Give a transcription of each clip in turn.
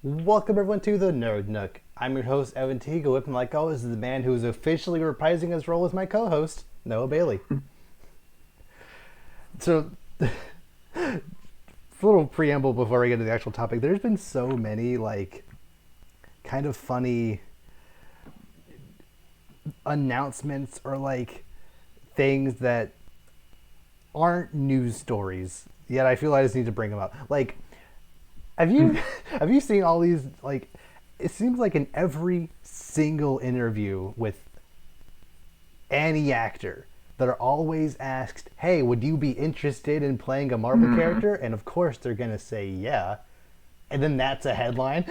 Welcome everyone to the Nerd Nook. I'm your host Evan Teagle. With me, like always, is the man who is officially reprising his role as my co-host, Noah Bailey. So, a little preamble before we get to the actual topic. There's been so many kind of funny announcements or things that aren't news stories. Yet I feel I just need to bring them up. Have you seen all these, it seems like in every single interview with any actor, they're always asked, hey, would you be interested in playing a Marvel character? And of course they're going to say yeah. And then that's a headline.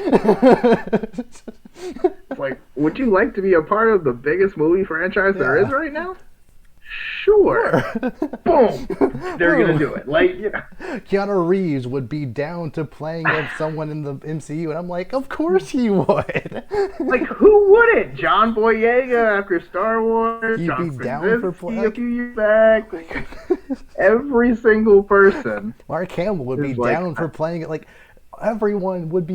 Would you like to be a part of the biggest movie franchise there is right now? Sure. Boom. They're going to do it. Keanu Reeves would be down to playing someone in the MCU. And I'm like, of course he would. Who wouldn't? John Boyega after Star Wars. He'd John be down for Krasinski a few years back. Every single person. Mark Hamill would be down for playing it. Everyone would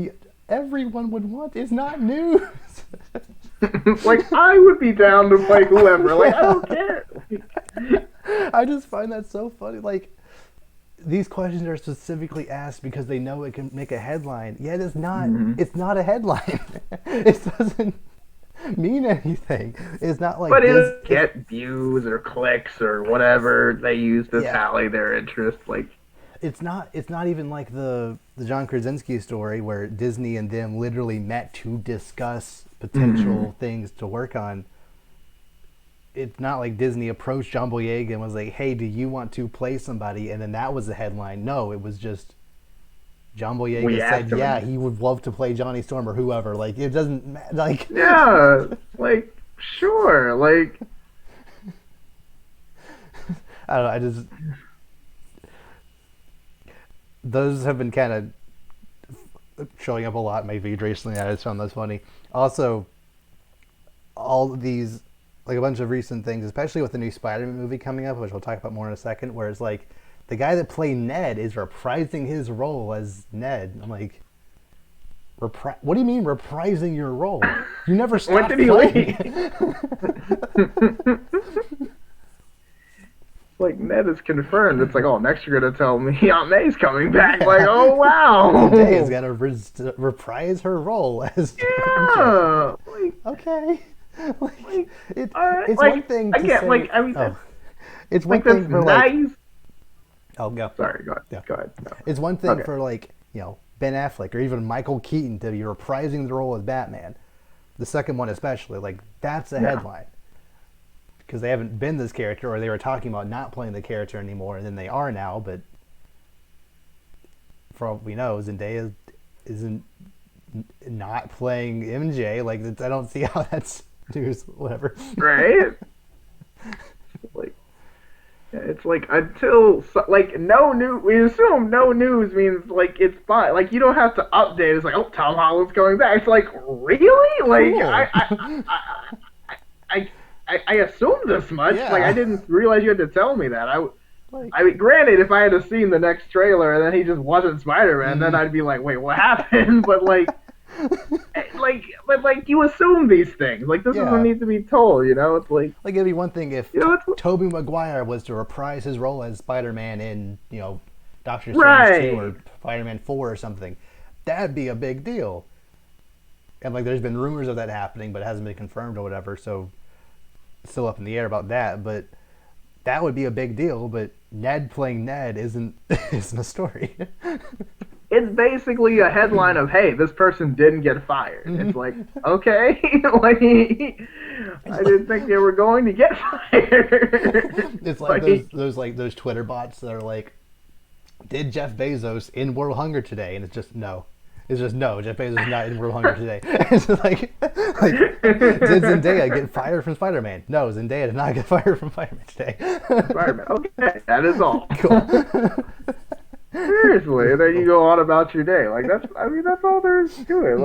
want. It's not news. I would be down to play whoever. I don't care. I just find that so funny. These questions are specifically asked because they know it can make a headline. Yet it's not. It's not a headline. It doesn't mean anything. It's not like. But it'll get views or clicks or whatever they use to tally their interest. It's not even like the John Krasinski story where Disney and them literally met to discuss potential things to work on. It's not like Disney approached John Boyega and was like, hey, do you want to play somebody? And then that was the headline. No, it was just John Boyega said, yeah, he would love to play Johnny Storm or whoever. It doesn't matter. Yeah, sure. I don't know, those have been kind of showing up a lot in my feed recently. I just found those funny. Also, all of these, a bunch of recent things, especially with the new Spider-Man movie coming up, which we'll talk about more in a second, where it's the guy that played Ned is reprising his role as Ned. I'm like, what do you mean reprising your role? You never stopped playing. Ned is confirmed. It's next you're going to tell me Aunt May's coming back. Oh, wow. Zendaya is going to reprise her role as... Yeah. Okay. It's one thing to say... it's one thing for, nice. Oh, go. Sorry, go ahead. Yeah. Go ahead. No. It's one thing for, Ben Affleck or even Michael Keaton to be reprising the role as Batman. The second one especially. That's a headline. Because they haven't been this character, or they were talking about not playing the character anymore, and then they are now, but for all we know, Zendaya isn't not playing MJ. I don't see how that's news, whatever. Right? It's until, no news, we assume no news means, it's fine. You don't have to update. It's Tom Holland's coming back. It's really? Cool. I assumed this much. Yeah. I didn't realize you had to tell me that. I mean, granted, if I had seen the next trailer and then he just wasn't Spider-Man, then I'd be like, wait, what happened? But you assume these things. This doesn't need to be told, It's it'd be one thing if Tobey Maguire was to reprise his role as Spider-Man in, Doctor Strange 2 or Spider-Man 4 or something. That'd be a big deal. And there's been rumors of that happening, but it hasn't been confirmed or whatever, so still up in the air about that, but that would be a big deal. But Ned playing Ned isn't a story. It's basically a headline of, hey, this person didn't get fired. It's okay. I didn't think they were going to get fired. It's those Twitter bots that are did Jeff Bezos end world hunger today? And it's just no. It's just no, Jeff Bezos is not in world hunger today. It's did Zendaya get fired from Spider-Man? No, Zendaya did not get fired from Spider-Man today. Spider-Man, okay, that is all. Cool. Seriously, and then you go on about your day. That's all there is to it.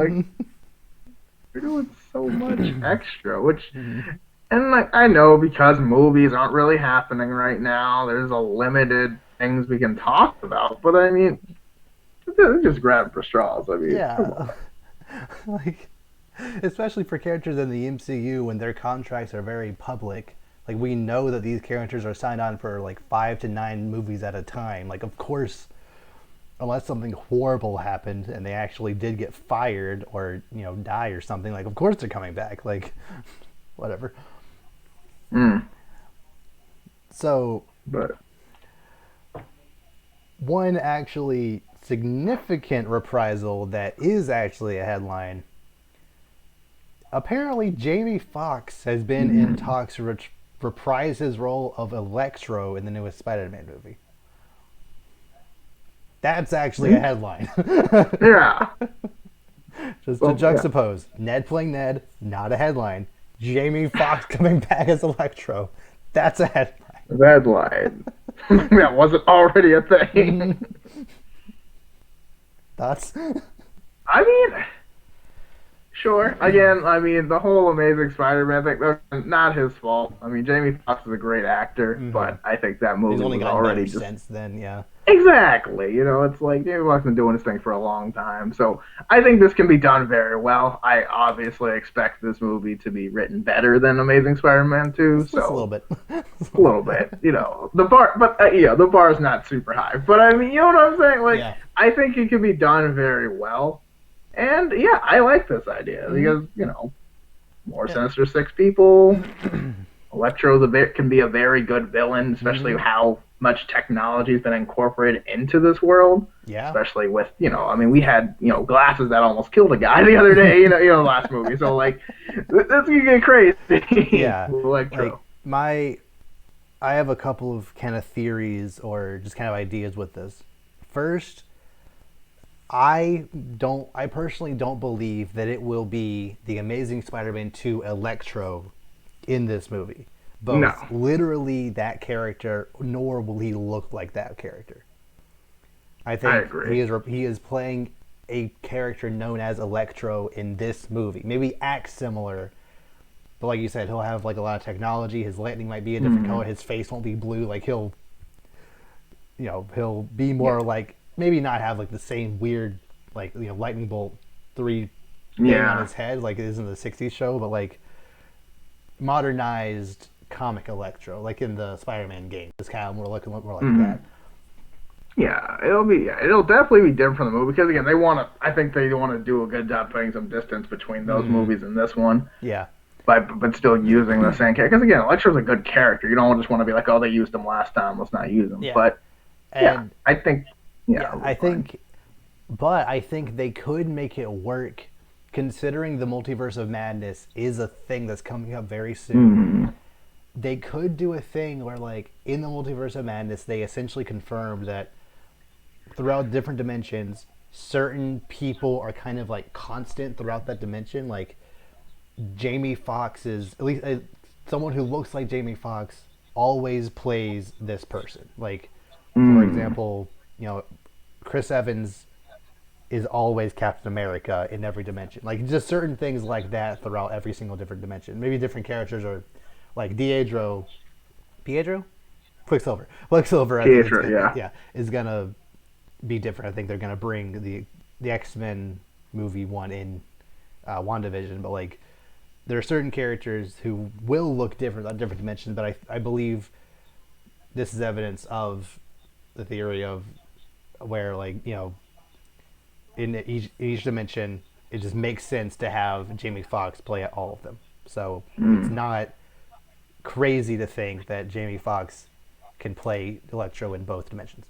You're doing so much extra, and I know because movies aren't really happening right now, there's a limited things we can talk about, but I mean, just grab for straws. I mean, yeah. like, especially for characters in the MCU when their contracts are very public. Like, we know that these characters are signed on for like 5 to 9 movies at a time. Like, of course, unless something horrible happened and they actually did get fired or die or something, like, of course they're coming back. Like, whatever. So, But one actually significant reprisal that is actually a headline. Apparently, Jamie Foxx has been in talks to reprise his role of Electro in the newest Spider-Man movie. That's actually a headline. yeah. Just to juxtapose. Ned playing Ned, not a headline. Jamie Foxx coming back as Electro. That's a headline. Headline. That wasn't already a thing. Thoughts? I mean, sure. Again, I mean, the whole Amazing Spider-Man thing, that's not his fault. I mean, Jamie Foxx is a great actor, but I think that movie He's only was gotten already better just... since then, yeah. Exactly. It's like Jamie Foxx has been doing this thing for a long time. So I think this can be done very well. I obviously expect this movie to be written better than Amazing Spider-Man 2. Just a little bit. A little bit. The bar, but the bar is not super high. But I mean, you know what I'm saying? Like, Yeah. I think it can be done very well. And yeah, I like this idea because, more Sinister Six people. Electro can be a very good villain, especially how much technology has been incorporated into this world. Yeah. Especially with, I mean, we had, glasses that almost killed a guy the other day, last movie. So, like, this can get crazy. Yeah. Electro. Like, I have a couple of kind of theories or just kind of ideas with this. First, I personally don't believe that it will be the Amazing Spider-Man 2 Electro in this movie. Both literally that character, nor will he look like that character. I agree. He is playing a character known as Electro in this movie. Maybe act similar, but like you said, he'll have like a lot of technology. His lightning might be a different color. His face won't be blue. Like he'll be more like, maybe not have like the same weird like lightning bolt 3 thing on his head like it is in the '60s show, but like modernized comic Electro, like in the Spider-Man game. It's kind of more like that. Yeah, it'll definitely be different from the movie because again, I think they want to do a good job putting some distance between those movies and this one. Yeah. But still using the same character because again, Electro's a good character. You don't just want to be like, oh, they used him last time, let's not use him. Yeah. But I think I think they could make it work considering the Multiverse of Madness is a thing that's coming up very soon. They could do a thing where, like, in the Multiverse of Madness, they essentially confirmed that throughout different dimensions, certain people are kind of, like, constant throughout that dimension. Like, Jamie Foxx is, at least someone who looks like Jamie Foxx always plays this person. Like, for example, Chris Evans is always Captain America in every dimension. Like, just certain things like that throughout every single different dimension. Maybe different characters are, like, Pietro? Quicksilver. Pietro, is going to be different. I think they're going to bring the X-Men movie one in WandaVision, but, like, there are certain characters who will look different on different dimensions, but I believe this is evidence of the theory of where, like, in each dimension, it just makes sense to have Jamie Foxx play at all of them. So it's not crazy to think that Jamie Foxx can play Electro in both dimensions.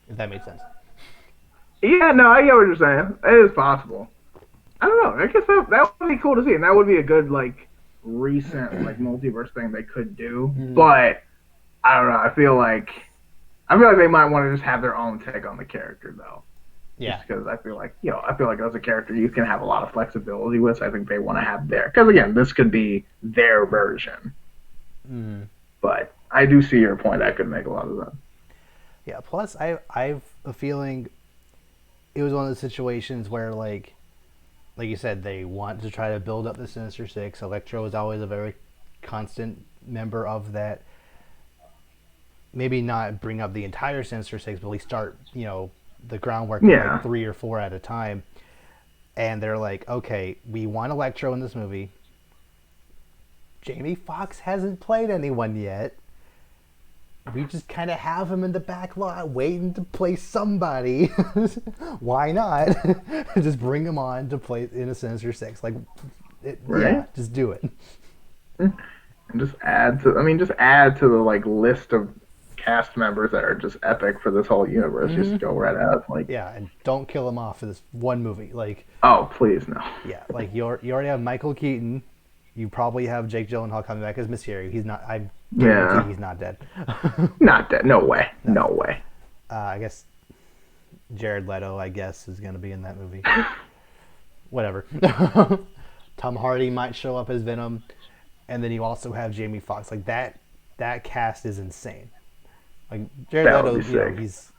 If that made sense. Yeah, no, I get what you're saying. It is possible. I don't know. I guess that would be cool to see, and that would be a good like recent like multiverse thing they could do. But I don't know. I feel like they might want to just have their own take on the character though. Yeah. Just because I feel like as a character you can have a lot of flexibility with. So I think they want to have because again, this could be their version. But I do see your point. That could make a lot of sense. Yeah. Plus, I've a feeling it was one of those situations where like you said, they want to try to build up the Sinister Six. Electro is always a very constant member of that. Maybe not bring up the entire Sinister Six, but at least start the groundwork with like 3 or 4 at a time. and they're like, okay, we want Electro in this movie. Jamie Foxx hasn't played anyone yet. We just kind of have him in the back lot waiting to play somebody. Why not? Just bring him on to play in a Sinister Six. Like, yeah, just do it. And just add to the like list of cast members that are just epic for this whole universe. Mm-hmm. Just go right out. Like, yeah, and don't kill him off for this one movie. Like, oh please no. Yeah, like you already have Michael Keaton. You probably have Jake Gyllenhaal coming back as Mysterio. He's not. I guarantee he's not dead. Not dead. No way. No way. I guess Jared Leto, is going to be in that movie. Whatever. Tom Hardy might show up as Venom, and then you also have Jamie Foxx. Like that cast is insane. Like Jared Leto, he's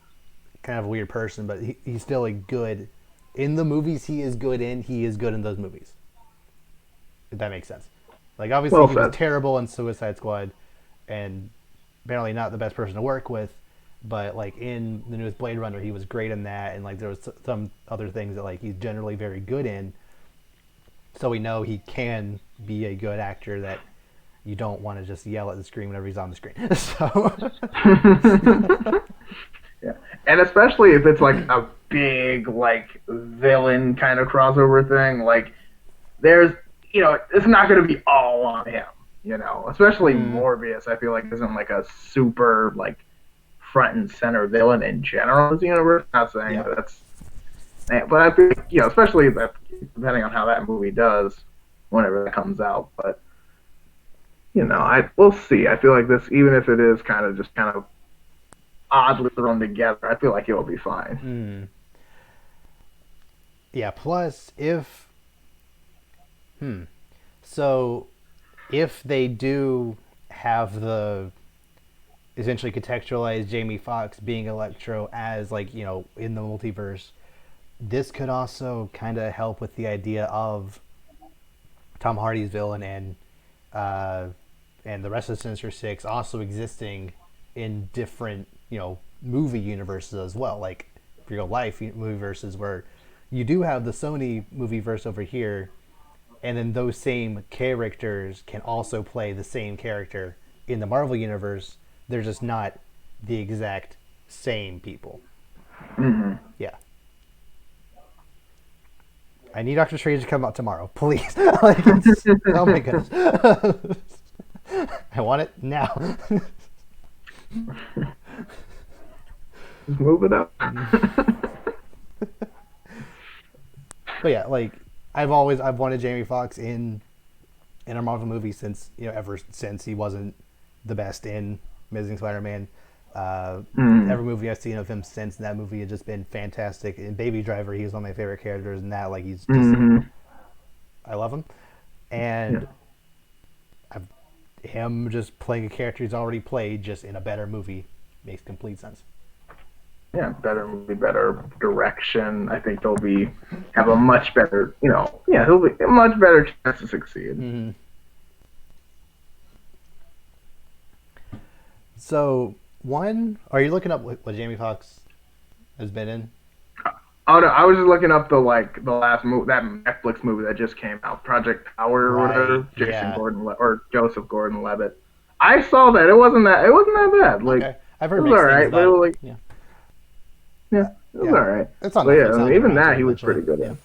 kind of a weird person, but he's still a good. In the movies he is good in, he is good in those movies. If that makes sense. Like, obviously, he was terrible in Suicide Squad, and apparently not the best person to work with, but, like, in the newest Blade Runner, he was great in that, and, like, there was some other things that, like, he's generally very good in, so we know he can be a good actor that you don't want to just yell at the screen whenever he's on the screen. So... Yeah. And especially if it's, like, a big, like, villain kind of crossover thing, like, there's... You know, it's not going to be all on him, you know. Especially Morbius, I feel like isn't like a super like front and center villain in general in the universe. Not saying that that's, but I think especially that depending on how that movie does, whenever that comes out. But we'll see. I feel like this, even if it is kind of oddly thrown together, I feel like it will be fine. Yeah. Plus, So, if they do have the essentially contextualize Jamie Foxx being Electro as in the multiverse, this could also kind of help with the idea of Tom Hardy's villain and the rest of the Sinister Six also existing in different movie universes as well, like real life movie verses where you do have the Sony movie verse over here. And then those same characters can also play the same character in the Marvel Universe. They're just not the exact same people. Mm-hmm. Yeah. I need Doctor Strange to come out tomorrow, please. Oh my goodness. I want it now. Just move it up. But yeah, I've wanted Jamie Foxx in a Marvel movie since ever since he wasn't the best in Amazing Spider-Man. Every movie I've seen of him since that movie has just been fantastic. In Baby Driver, he was one of my favorite characters, and that he's just I love him, and him just playing a character he's already played just in a better movie makes complete sense. Yeah, better movie, better direction. I think they'll have a much better, he'll be a much better chance to succeed. Mm-hmm. So, are you looking up what Jamie Foxx has been in? Oh no, I was just looking up the last movie, that Netflix movie that just came out, Project Power or whatever. Joseph Gordon-Levitt. I saw that. It wasn't that bad. Okay. I've heard mixed things about it. Yeah, it was alright. It's on Netflix. Even that he was pretty good in.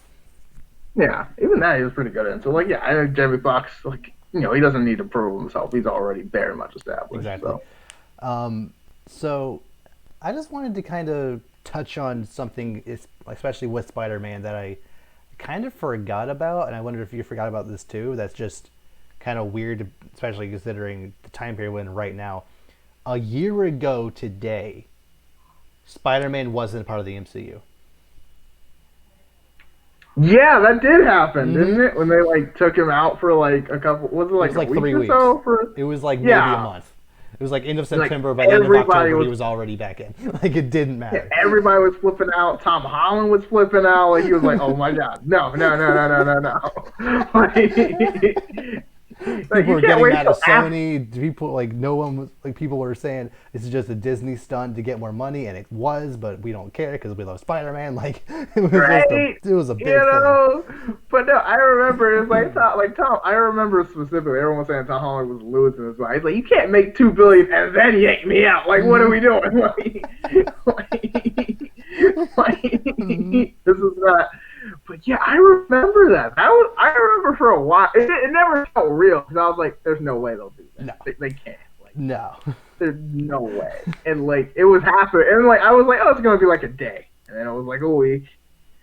Yeah, even that he was pretty good in. So I know Jamie Foxx, he doesn't need to prove himself. He's already very much established. Exactly. So I just wanted to kind of touch on something, especially with Spider-Man, that I kind of forgot about, and I wonder if you forgot about this too. That's just kind of weird, especially considering the time period we're in right now. A year ago today, Spider-Man wasn't part of the MCU. Yeah, that did happen, didn't it? When they took him out for a couple, was it a week 3 weeks. Or so? It was maybe a month. It was end of September, by the end of October, he was already back in. It didn't matter. Yeah, everybody was flipping out. Tom Holland was flipping out. He was oh my god, no. Like, People you were can't getting wait mad at till after. Sony. People like no one was like people were saying this is just a Disney stunt to get more money, and it was, but we don't care because we love Spider-Man. Like Right? it was a You big thing. know? But no, I remember it's like Tom. I remember specifically everyone was saying Tom Holland was losing his mind. He's like, you can't make $2 billion and then yank me out. Like, what are Mhm. we doing? Like, this is not. But yeah, I remember that. I remember for a while. It never felt real because I was like, there's no way they'll do that. No, They can't. Like, no. there's no way. And like, it was happening. And like, I was like, oh, it's gonna be like a day. And then it was like a week.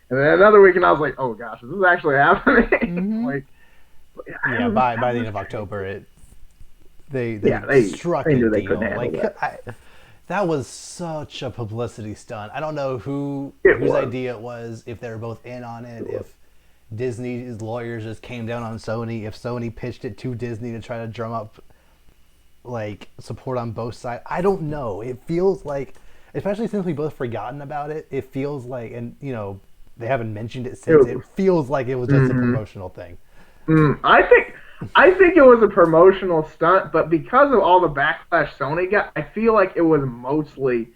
And then another week, and I was like, "Oh gosh, is this actually happening?" Hmm. Like, Yeah, by the end of October, they yeah, they struck they a knew they couldn't deal. handle Like that. that was such a publicity stunt. I don't know It whose was. idea it was. If they were both in on it, if Disney's lawyers just came down on Sony, if Sony pitched it to Disney to try to drum up like support on both sides. I don't know. It feels like, especially since we both forgotten about it, it feels like, and they haven't mentioned it It since. It was. feels like it was just a Mm-hmm. promotional thing. I think it was a promotional stunt, but because of all the backlash Sony got, I feel like it was mostly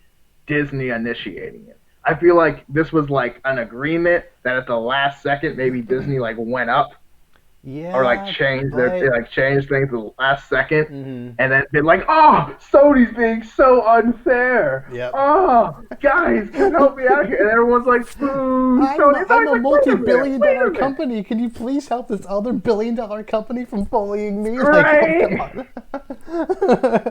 Disney initiating it. I feel like this was like an agreement that at the last second maybe Disney like went up or like Yeah, changed they but like changed things at the last second, mhm. and then been like, oh, Sony's being so unfair. Yep. Oh, guys, can help me out here, and everyone's like, boo, Sony. I'm It's a like, wait a minute, multi-billion wait dollar a minute, company. Can you please help this other billion-dollar company from bullying me? Like, oh, come right? on.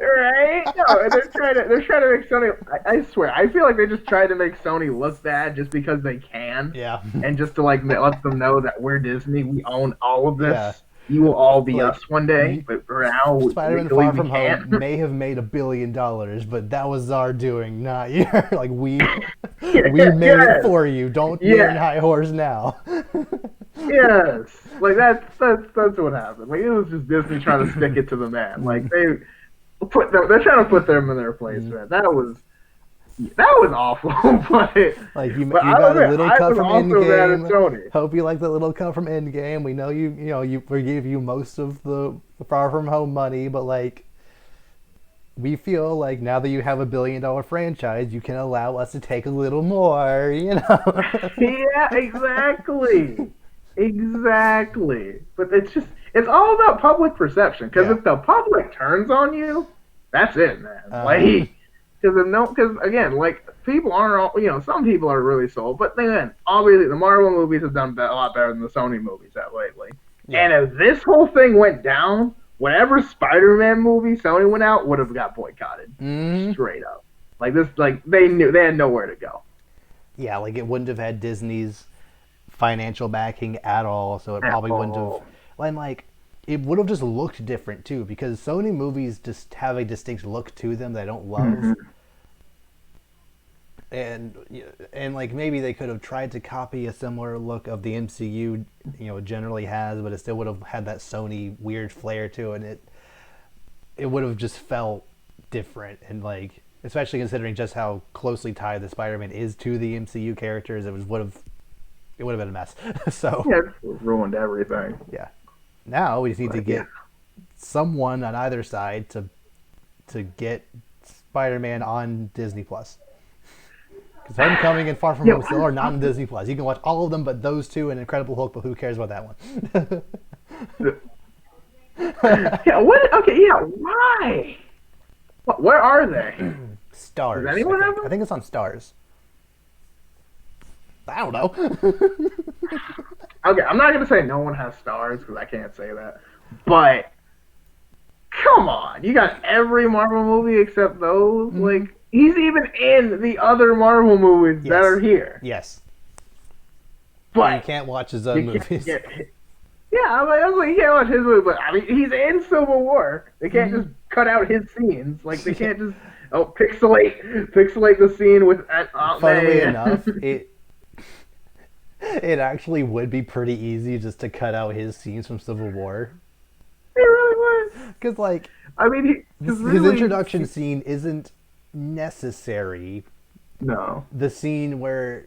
Right? No, and they're trying to make Sony. I swear, I feel like they just tried to make Sony look bad just because they can, Yeah. and just to like let them know that we're Disney, we own all of Yeah. this. You will all be Like, us one day, but for now, Spider-Man legally Far we From can't. Home may have made $1 billion, but that was our doing, not your. Like we Yeah, made it yes, for you. Don't get on yes, high horse now. yes. Like that's what happened. Like, it was just Disney trying to stick it to the man. Like, they're trying to put them in their place, man. That was awful, Like but you I got a admit little I cut was from also mad at Endgame. Sony. Hope you like the little cut from Endgame. We know we gave you most of the Far From Home money, but like we feel like now that you have $1 billion franchise, you can allow us to take a little more. Yeah, exactly. Exactly. But it's all about public perception. Because Yeah. if the public turns on you, that's it, man. Uh, Like, because again, like, people aren't all, some people are really sold. But then, obviously, the Marvel movies have done a lot better than the Sony movies have lately. yeah. And if this whole thing went down, whatever Spider-Man movie Sony went out would have got boycotted. Hmm. Straight up. Like, this, like, they had nowhere to go. Yeah, like it wouldn't have had Disney's financial backing at all, so it At probably wouldn't have. all. And like, it would have just looked different too, because Sony movies just have a distinct look to them that I don't love. Mhm. And like maybe they could have tried to copy a similar look of the MCU, generally has, but it still would have had that Sony weird flair to it. It would have just felt different, and like especially considering just how closely tied the Spider-Man is to the MCU characters, it would have been a mess. So Yeah, it ruined everything. yeah, now we just need to But yeah, get someone on either side to get Spider-Man on Disney Plus. Because Homecoming and Far From yeah, Home still are not on Disney Plus. You can watch all of them, but those two and Incredible Hulk. But who cares about that one? yeah. What? Okay, yeah. Why? What? Where are they? Does Stars. anyone have I them? think it's on Stars. I don't know. Okay, I'm not gonna say no one has stars because I can't say that. But come on, you got every Marvel movie except those. Mhm. Like, he's even in the other Marvel movies that are Yes. here. Yes. And you But can't watch his own you can't movies. get. Yeah, I was like, you can't watch his movie, but I mean, he's in Civil War. They can't just cut out his scenes. Like, they can't just pixelate the scene with Aunt Funnily May. enough, it actually would be pretty easy just to cut out his scenes from Civil War. It really was. Because like I mean, his really, introduction scene isn't necessary. no. The scene where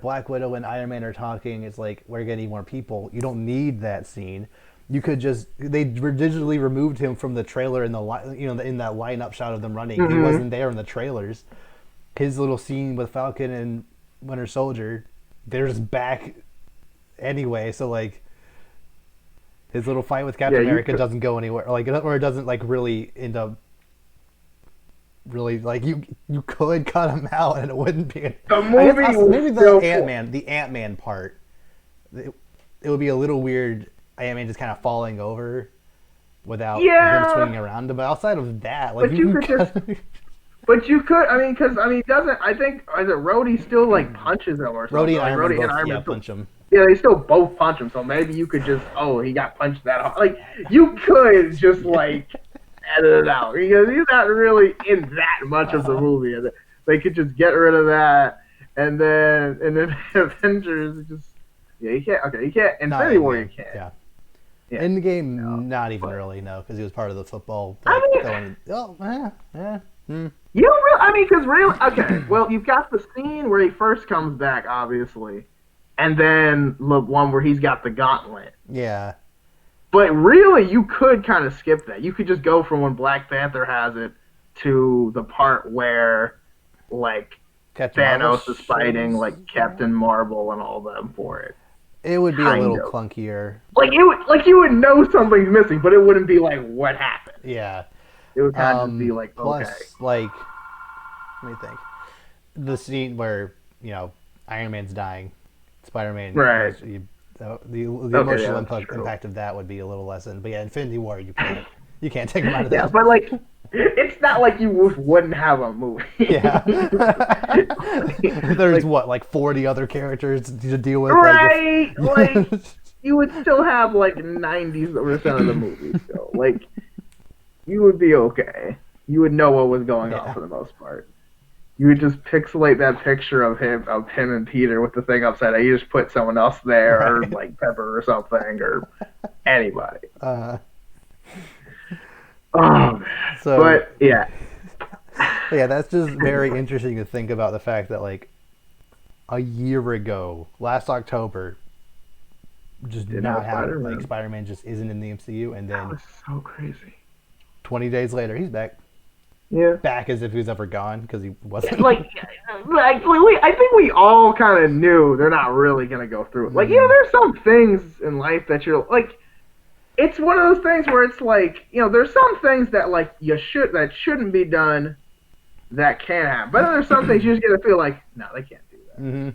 Black Widow and Iron Man are talking, it's like we're getting more people. You don't need that scene. you could just digitally removed him from the trailer in in that lineup shot of them running. He wasn't there in the trailers. His little scene with Falcon and Winter Soldier, they're just back anyway. So like, his little fight with Captain America doesn't go anywhere. Like, or it doesn't like really end up. Really, like you could cut him out and it wouldn't be. The movie maybe the Ant-Man part. It would be a little weird. Ant-Man just kind of falling over without him swinging around. But outside of that, like But you could, I mean, because doesn't I think is it Rhodey still like punches him or something? Rhodey and Iron Man punch him. Yeah, they still both punch him. So maybe you could just he got punched that hard. Like you could just like edit it out because he's not really in that much of the movie. They could just get rid of that, and then Avengers just you can't. Okay, you can't. Infinity War you can't. Yeah. In the game, not even really, no, because he was part of the football. You don't really, because really, okay, well, you've got the scene where he first comes back, obviously, and then the one where he's got the gauntlet. Yeah. But really, you could kind of skip that. You could just go from when Black Panther has it to the part where, like, Thanos is fighting, like, Captain Marvel and all them for it. It would be a little clunkier. Like you would know something's missing, but it wouldn't be like what happened. Yeah. It would kind of be like plus, like, let me think. The scene where Iron Man's dying, Spider-Man. Right. The emotional impact of that would be a little lessened. But yeah, Infinity War, you can't take him out of that. Yeah, but like, it's not like you wouldn't have a movie. Yeah. There's like 40 other characters to deal with. Right. Like you would still have like 90% of the movie still. Like you would be okay. You would know what was going on for the most part. You would just pixelate that picture of him and Peter with the thing upside down. You just put someone else there, or like Pepper or something, or anybody. Oh man. But yeah. Yeah, that's just very interesting to think about the fact that like a year ago, last October, just not having like Spider-Man just isn't in the MCU, and then that was so crazy. 20 days later, he's back. Yeah. Back as if he was ever gone because he wasn't. I think we all kind of knew they're not really gonna go through it. Like, there's some things in life that you're like, it's one of those things where it's like, there's some things that like that shouldn't be done, that can happen. But then there's some things you just get to feel like, no, they can't do that. Mm-hmm.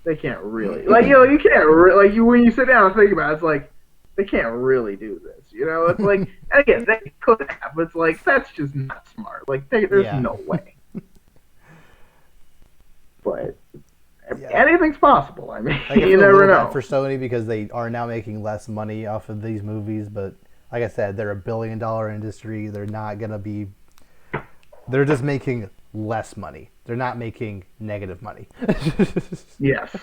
They can't really. Like, you can't like when you sit down and think about it, it's like they can't really do this. It's like, and again, they could have, but it's like, that's just not smart. Like, there's no way. But anything's possible. I mean, you never know. For Sony, because they are now making less money off of these movies, but like I said, they're $1 billion industry. They're not going to be... They're just making less money. They're not making negative money. Yes.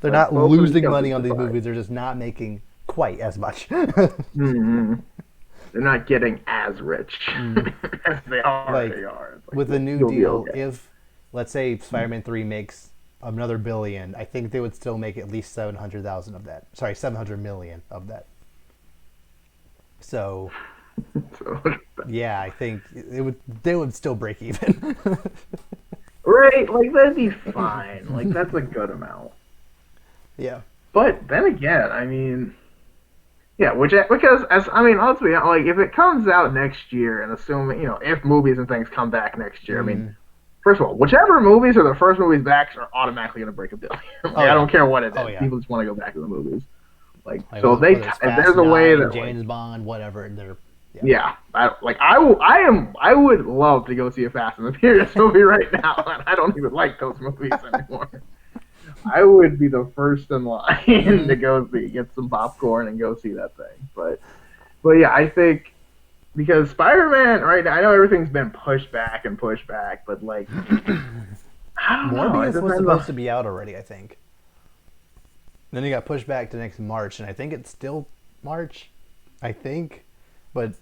They're not losing money on these movies. They're just not making quite as much. Mm-hmm. They're not getting as rich as they already are. Like, with the new deal, if, let's say, Spider-Man 3 makes another $1 billion, I think they would still make at least 700,000 of that. Sorry, 700 million of that. So, yeah, I think they would still break even. Right, like that'd be fine. Like that's a good amount. Yeah. But then again, I mean, yeah, because let's be honest, like if it comes out next year, and assuming if movies and things come back next year, I mean, first of all, whichever movies are the first movies back are automatically going to break $1 billion. I don't care what it is. Yeah. People just want to go back to the movies. Like so if there's a way that James Bond, whatever, they're. Yeah, I would love to go see a Fast and the Furious movie right now, and I don't even like those movies anymore. I would be the first in line to go get some popcorn and go see that thing. But yeah, I think because Spider-Man right now, I know everything's been pushed back, but like I don't know. Morbius was supposed to be out already, I think. Then it got pushed back to next March, and I think it's still March. I think, but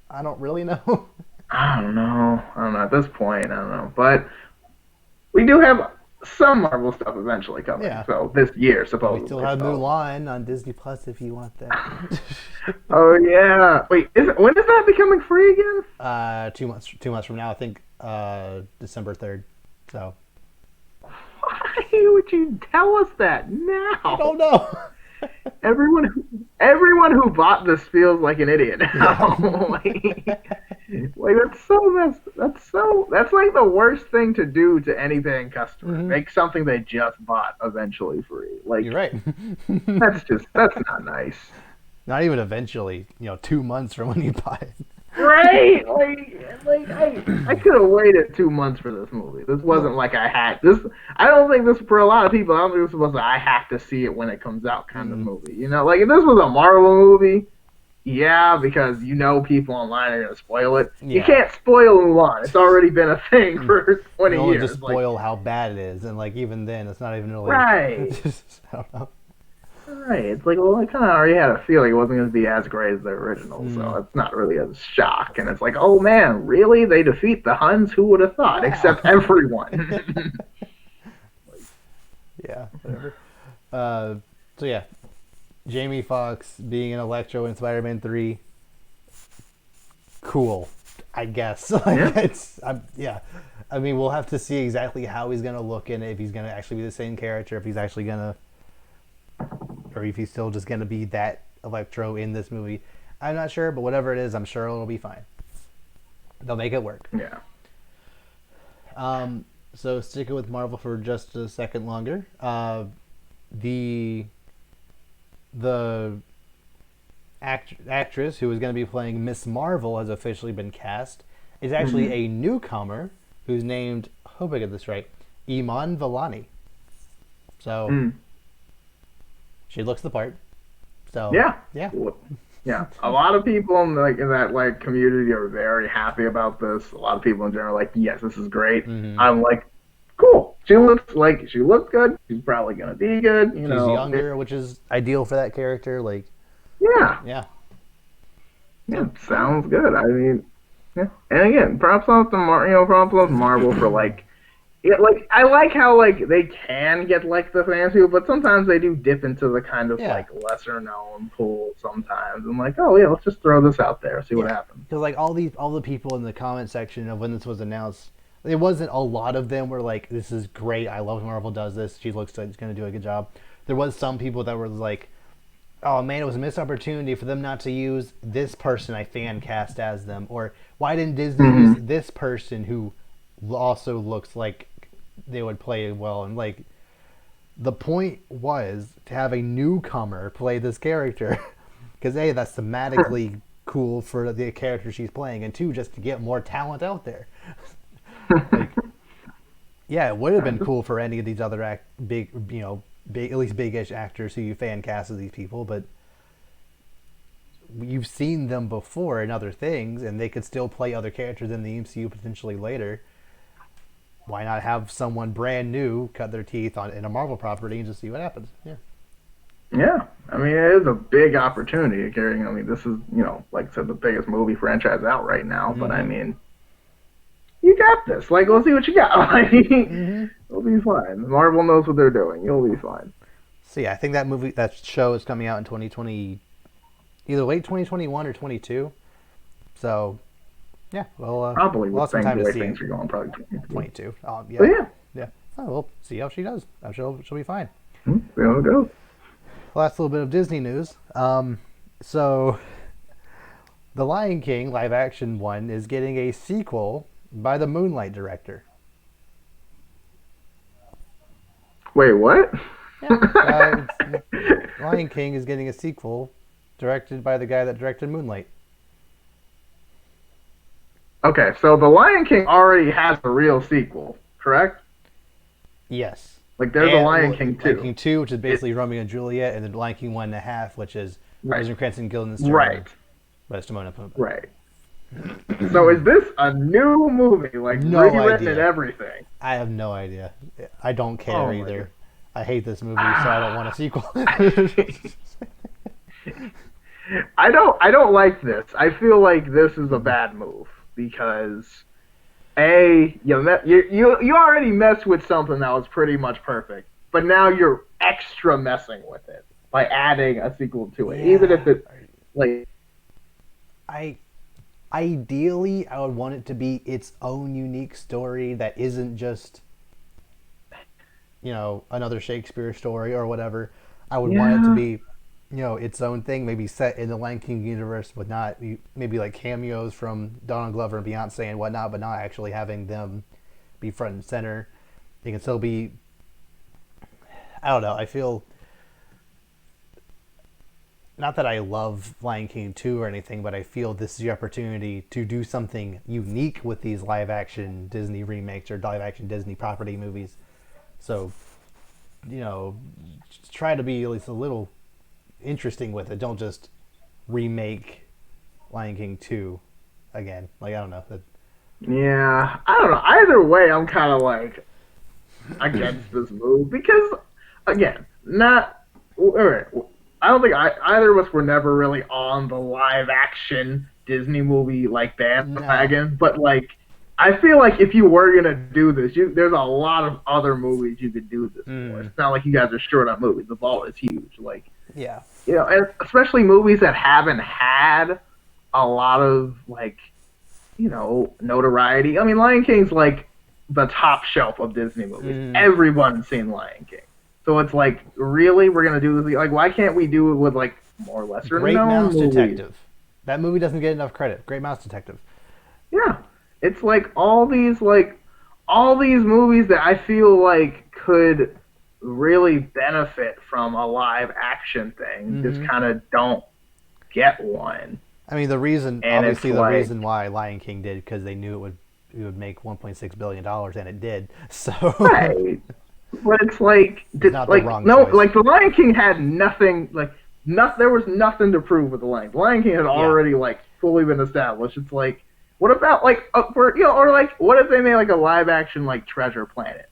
I don't really know. I don't know. At this point, I don't know. But we do have some Marvel stuff eventually coming. Yeah. So this year, We supposedly. still have So. Mulan on Disney Plus if you want that. Oh yeah. Wait, when is that becoming free again? 2 months from now, I think December 3rd. So Why would you tell us that I now? don't know. Everyone who bought this feels like an idiot Yeah. now. like that's so messed. That's like the worst thing to do to any paying customer. Hmm. Make something they just bought eventually free. You're Like right. that's not nice. Not even eventually. 2 months from when you buy it. Right? Like I could have waited 2 months for this movie. This wasn't like I had this. I don't think this for a lot of people. I don't think this was I have to see it when it comes out kind of Mm. movie. Like if this was a Marvel movie, yeah, because people online are gonna spoil it. You Yeah. can't spoil Mulan. It's already been a thing for You 20 only years. just spoil how bad it is, and even then, it's not even really. Right. I don't know. Right. It's like, well, I kind of already had a feeling it wasn't going to be as great as the original, so it's not really a shock. And it's like, oh man, really? They defeat the Huns? Who would have thought? Wow. Except everyone. Yeah, whatever. So yeah, Jamie Foxx being an Electro in Spider-Man 3. Cool, I guess. Yeah. I mean, we'll have to see exactly how he's gonna look in it. If he's gonna actually be the same character, if he's actually gonna, or if he's still just gonna be that Electro in this movie. I'm not sure, but whatever it is, I'm sure it'll be fine. They'll make it work. Yeah. So sticking with Marvel for just a second longer, the actress who is going to be playing Miss Marvel has officially been cast. Is actually a newcomer who's named, hope I get this right, Iman Vellani. So she looks the part. So Yeah. yeah. Yeah, a lot of people in that community are very happy about this. A lot of people in general are like, yes, this is great. I'm like, cool. She looks good. She's probably gonna be good. She's younger, which is ideal for that character. Yeah, sounds good. I mean, yeah. And again, props on Marvel for I like how they can get the fans people, but sometimes they do dip into the kind of lesser known pool sometimes. I'm like, oh yeah, let's just throw this out there, see what happens. Because all the people in the comment section of when this was announced, it wasn't a lot of them were like, this is great, I love Marvel does this, she looks like she's gonna do a good job. There was some people that were like, oh man, it was a missed opportunity for them not to use this person I fan cast as them, or why didn't Disney use this person who also looks like they would play well. And the point was to have a newcomer play this character because A, that's thematically cool for the character she's playing, and two, just to get more talent out there. Yeah, it would have been cool for any of these other at least big-ish actors who you fan cast as these people, but you've seen them before in other things, and they could still play other characters in the MCU potentially later. Why not have someone brand new cut their teeth in a Marvel property and just see what happens? Yeah. Yeah. I mean, it is a big opportunity carrying. I mean, this is, like I said, the biggest movie franchise out right now. But I mean, you got this. We'll see what you got. It'll be fine. Marvel knows what they're doing. You'll be fine. So yeah, I think that show is coming out in 2020, either late 2021 or 22. So. Yeah, well, probably we'll have some time to see. Things are going, probably 22. Yeah. But yeah. Oh, we'll see how she does. I'm sure she'll be fine. See how it goes. Last little bit of Disney news. So, the Lion King live action one is getting a sequel by the Moonlight Wait, what? Yeah, Lion King is getting a sequel directed by the guy that directed Moonlight. Okay, so The Lion King already has a real sequel, correct? Yes. There's a Lion King 2. Lion King 2, which is basically Romeo and Juliet, and then Lion King 1.5, which is Rosencrantz and Guildenstern. Right. But Timon and Pumbaa. Right. So is this a new movie, no rewritten idea. and everything? I have no idea. I don't care either. I hate this movie, so I don't want a sequel. I don't like this. I feel like this is a bad move because You already messed with something that was pretty much perfect, but now you're extra messing with it by adding a sequel to it, even if Yeah. it like I ideally I would want it to be its own unique story that isn't just, another Shakespeare story or whatever. I would want it to yeah. be, its own thing, maybe set in the Lion King universe, but not maybe like cameos from Donald Glover and Beyonce and whatnot, but not actually having them be front and center. They can still be. I don't know. I feel not that I love Lion King 2 or anything, but I feel this is the opportunity to do something unique with these live action Disney remakes or live action Disney property movies. So, try to be at least a little interesting with it. Don't just remake Lion King 2 again. Like, I don't know. Yeah, I don't know. Either way, I'm kind of like against this move because, again, not. Alright, I don't think either of us were never really on the live action Disney movie like No. bandwagon, but like. I feel like if you were gonna do this, there's a lot of other movies you could do this for. Mm. It's not like you guys are short on movies. The vault is huge. Like, Yeah. and especially movies that haven't had a lot of like notoriety. I mean, Lion King's like the top shelf of Disney movies. Mm. Everyone's seen Lion King, so it's like, really, we're gonna do this? Like, why can't we do it with like more lesser Great known Mouse movies? Detective. That movie doesn't get enough credit. Great Mouse Detective. Yeah, it's like all these movies that I feel like could really benefit from a live action thing just Mm-hmm. kind of don't get one. I mean, And it's obviously, the like, reason why Lion King did because they knew it would make 1.6 billion dollars, and it did. So right. But it's like, it's not the wrong no, choice. like the Lion King had nothing, like there was nothing to prove with the Lion. The Lion King had Yeah, already like fully been established. It's like, what about like or like what if they made like a live action like Treasure Planet?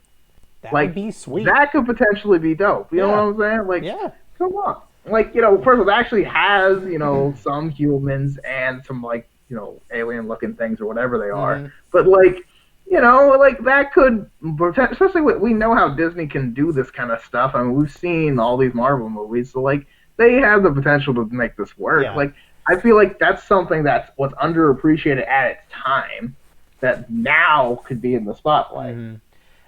that would Like be sweet. that could potentially be dope. You know Yeah, what I'm saying? Like, yeah. come on. Like, first of all, it actually has, some humans and some like, alien looking things or whatever they are. Mm-hmm. But like, like that could, especially we know how Disney can do this kind of stuff. I mean, we've seen all these Marvel movies, so like they have the potential to make this work. Yeah. Like, I feel like that's something that was underappreciated at its time that now could be in the spotlight. Mm-hmm.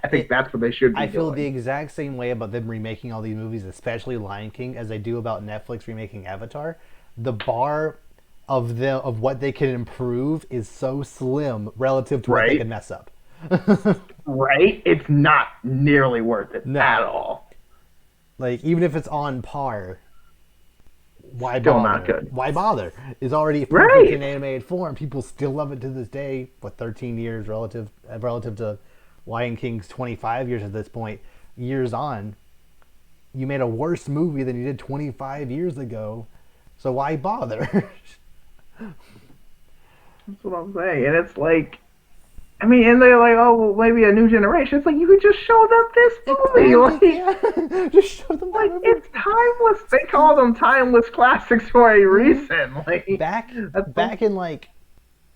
I think that's what they should be I feel doing. the exact same way about them remaking all these movies, especially Lion King, as I do about Netflix remaking Avatar. The bar of what they can improve is so slim relative to what they Right. can mess up. Right? It's not nearly worth it No. at all. Like, even if it's on par, why Still bother? not good. Why bother? It's already perfect Right. in animated form. People still love it to this day. What 13 years relative to Lion King's 25 years at this point, years on, you made a worse movie than you did 25 years ago. So why bother? That's what I'm saying. And it's like, I mean, and they're like, oh, well, maybe a new generation. It's like, you could just show them this movie. Like, Yeah. Just show them like, that movie. it's timeless. They call them timeless classics for a reason. Like, Back in like,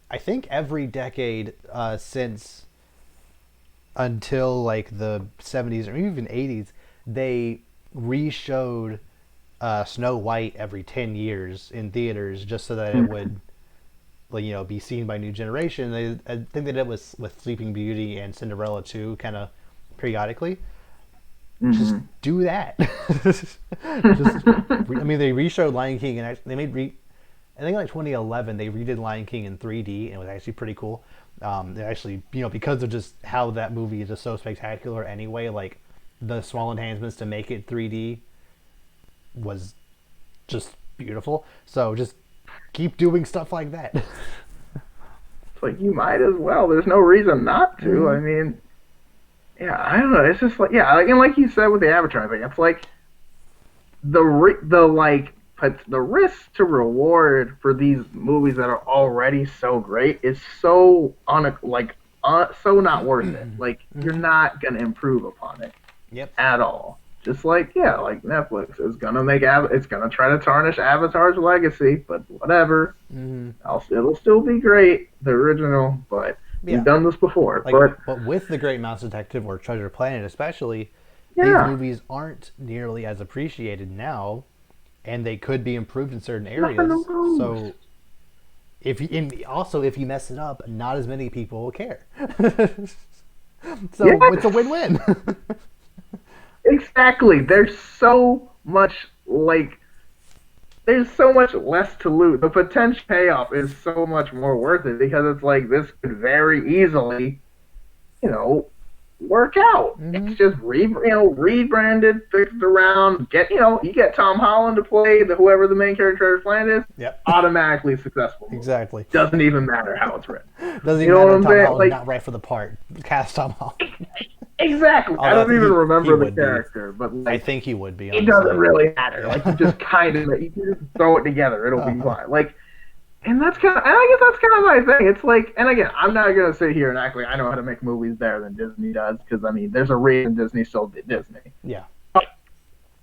I think every decade since until like the 70s or even 80s, they re-showed Snow White every 10 years in theaters just so that it would, like, be seen by new generation. I think they did it with Sleeping Beauty and Cinderella too, kind of periodically. Just do that. I mean, they re-showed Lion King and they made I think like 2011 they redid Lion King in 3D and it was actually pretty cool. They actually, because of just how that movie is just so spectacular anyway, like the small enhancements to make it 3D was just beautiful. So just keep doing stuff like that. it's like, you might as well. There's no reason not to. I mean, yeah, I don't know. It's just like, yeah, and like you said with the Avatar thing, it's like the risk to reward for these movies that are already so great is so so not worth it. Like, you're not gonna improve upon it Yep. at all. Just like, yeah, like Netflix is gonna it's gonna try to tarnish Avatar's legacy, but whatever. Mm-hmm. It'll still be great, the original, but We've done this before, like, but with The Great Mouse Detective or Treasure Planet especially, these movies aren't nearly as appreciated now, and they could be improved in certain areas. So if you mess it up, not as many people will care. So it's a win-win. Exactly. There's so much less to lose. The potential payoff is so much more worth it because it's like this could very easily, work out. Mm-hmm. It's just rebranded, fixed around. You get Tom Holland to play whoever the main character of Planet is. Yep. Automatically successful. Exactly. Doesn't even matter how it's written. Doesn't even matter if Tom Holland's not right for the part. Cast Tom Holland. Exactly. I don't even remember the character, but I think he would be. Honestly. It doesn't really matter. Yeah. Like you just you can just throw it together. It'll be fine. And I guess that's kind of my thing. It's like, and again, I'm not gonna sit here and act like I know how to make movies better than Disney does, because there's a reason Disney still did Disney. Yeah. But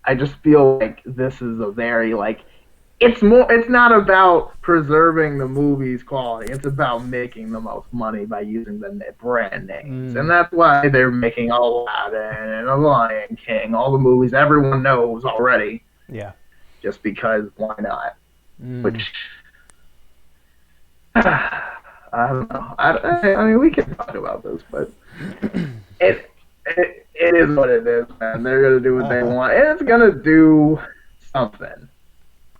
I just feel like this is a very it's not about preserving the movie's quality. It's about making the most money by using the brand names. And that's why they're making Aladdin and A Lion King, all the movies everyone knows already. Yeah. Just because, why not? Which, I don't know. I mean, we can talk about this, but it is what it is, man. They're going to do what they want, and it's going to do something.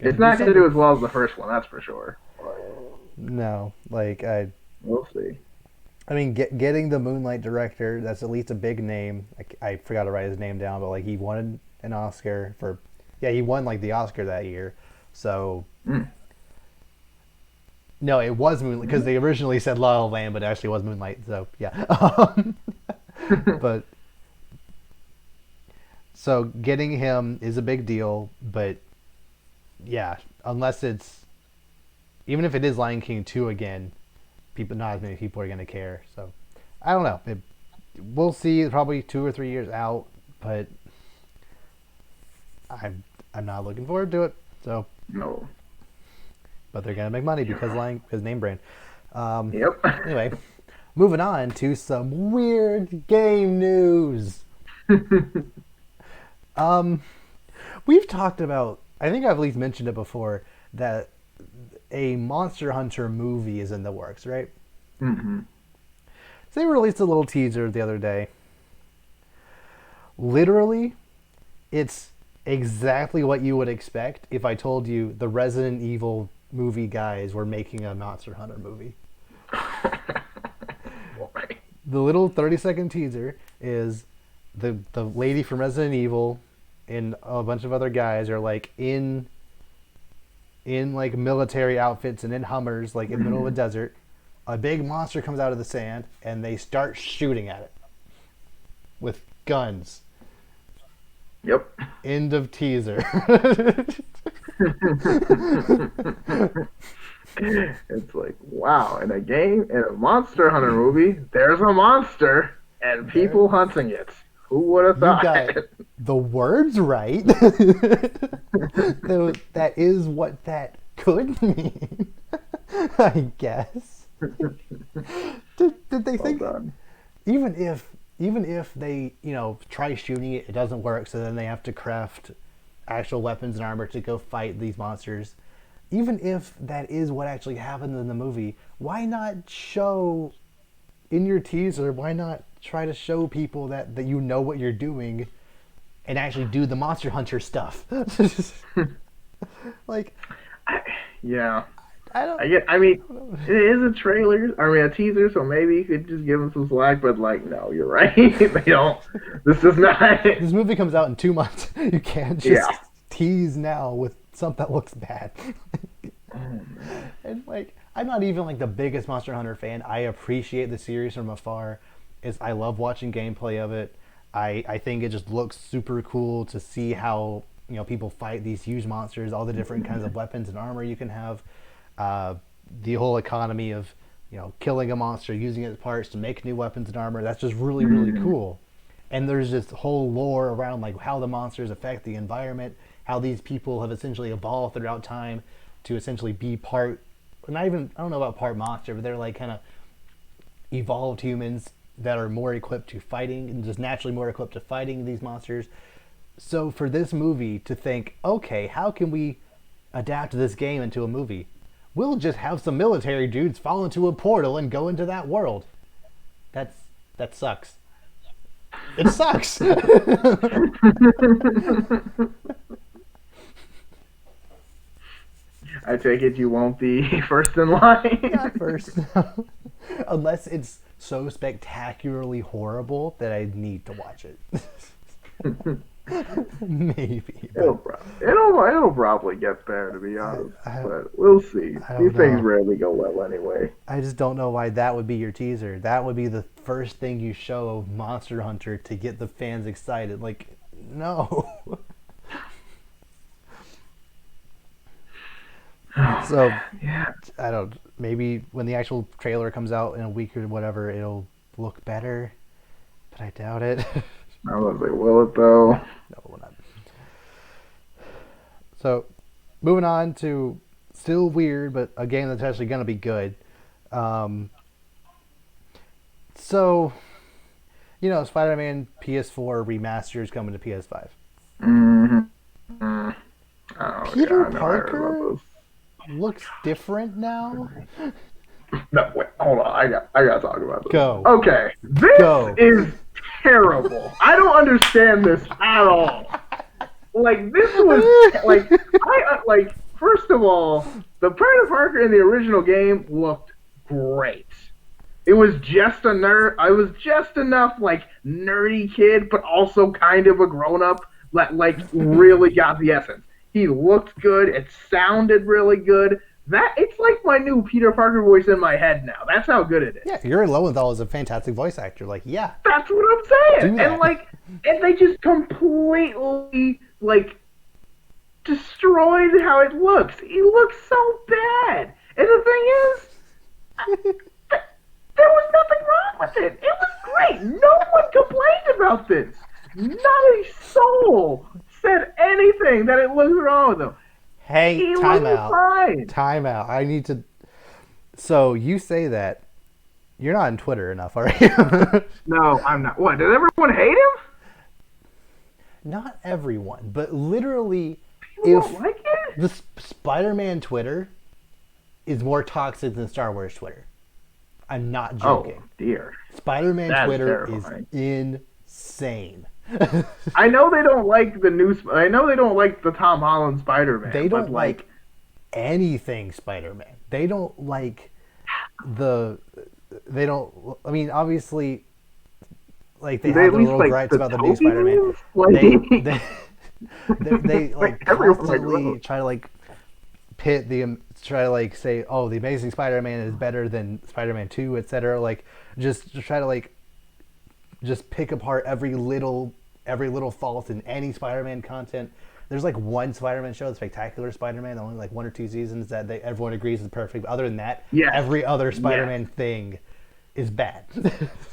It's not going to do as well as the first one, that's for sure. No, we'll see. I mean, getting the Moonlight director, that's at least a big name. I forgot to write his name down, but he won an Oscar for, he won the Oscar that year. So, no, it was Moonlight, because they originally said La La Land, but it actually was Moonlight. So yeah, but so getting him is a big deal, but. Yeah, unless even if it is Lion King 2 again, not as many people are going to care. So, I don't know. We'll see. Probably 2 or 3 years out, but I'm not looking forward to it. So no. But they're going to make money because name brand. Yep. Anyway, moving on to some weird game news. We've talked about. I think I've at least mentioned it before, that a Monster Hunter movie is in the works, right? Mm-hmm. So they released a little teaser the other day. Literally, it's exactly what you would expect if I told you the Resident Evil movie guys were making a Monster Hunter movie. The little 30-second teaser is the lady from Resident Evil and a bunch of other guys are in military outfits and in Hummers, in the middle of a desert. A big monster comes out of the sand and they start shooting at it with guns. Yep. End of teaser. It's wow, in a Monster Hunter movie, there's a monster and people hunting it. Who would have thought? You got the words right. That is what that could mean, I guess. Did they think? Even if they try shooting it, it doesn't work. So then they have to craft actual weapons and armor to go fight these monsters. Even if that is what actually happened in the movie, why not show in your teaser? Why not try to show people that you know what you're doing and actually do the Monster Hunter stuff? Yeah. I mean, it is a trailer. A teaser, so maybe you could just give them some slack. But no, you're right. They don't. This is not. This movie comes out in 2 months. You can't just tease now with something that looks bad. And I'm not even the biggest Monster Hunter fan. I appreciate the series from afar. I love watching gameplay of it. I think it just looks super cool to see how people fight these huge monsters, all the different kinds of weapons and armor you can have, the whole economy of killing a monster, using its parts to make new weapons and armor. That's just really, really cool. And there's this whole lore around how the monsters affect the environment, how these people have essentially evolved throughout time to essentially be part, I don't know about part monster, but they're kind of evolved humans that are more equipped to fighting and just naturally more equipped to fighting these monsters. So for this movie to think, okay, how can we adapt this game into a movie? We'll just have some military dudes fall into a portal and go into that world. That sucks. It sucks. I take it you won't be first in line. Not first. Unless it's so spectacularly horrible that I need to watch it. Maybe. It'll probably get there, to be honest. But we'll see. These things rarely go well anyway. I just don't know why that would be your teaser. That would be the first thing you show of Monster Hunter to get the fans excited. Like, no. So, yeah. I don't. Maybe when the actual trailer comes out in a week or whatever, it'll look better. But I doubt it. I was like, will it though? No, it will not. So, moving on to still weird, but a game that's actually going to be good. So, Spider-Man PS4 Remaster is coming to PS5. Mm-hmm. Oh, Peter Parker looks different now. No, wait, hold on. I gotta talk about this. Go. Okay, this is terrible. I don't understand this at all. Like, this was first of all, the Peter Parker in the original game looked great. It was just I was just enough like nerdy kid, but also kind of a grown up. Like really got the essence. He looked good. It sounded really good. It's like my new Peter Parker voice in my head now. That's how good it is. Yeah, Yuri Lowenthal is a fantastic voice actor. Like, yeah. That's what I'm saying. And they just completely destroyed how it looks. He looks so bad. And the thing is, there was nothing wrong with it. It was great. No one complained about this. Not a soul said anything that it was wrong with him. Hey, time out. I need to. So you say that. You're not on Twitter enough, are you? No, I'm not. What? Did everyone hate him? Not everyone, but literally, People don't like it? The Spider-Man Twitter is more toxic than Star Wars Twitter. I'm not joking. Oh dear. Spider-Man Twitter is insane. I know they don't like I know they don't like the Tom Holland Spider-Man. They don't like anything Spider-Man. They don't like they don't. I mean, obviously, like they have their little gripes about the new Spider-Man. They constantly try to say, oh, the Amazing Spider-Man is better than Spider-Man 2, etc. Like just try to just pick apart every little fault in any Spider-Man content. There's one Spider-Man show, the Spectacular Spider-Man, only 1 or 2 seasons that everyone agrees is perfect. But other than that, every other Spider-Man thing is bad.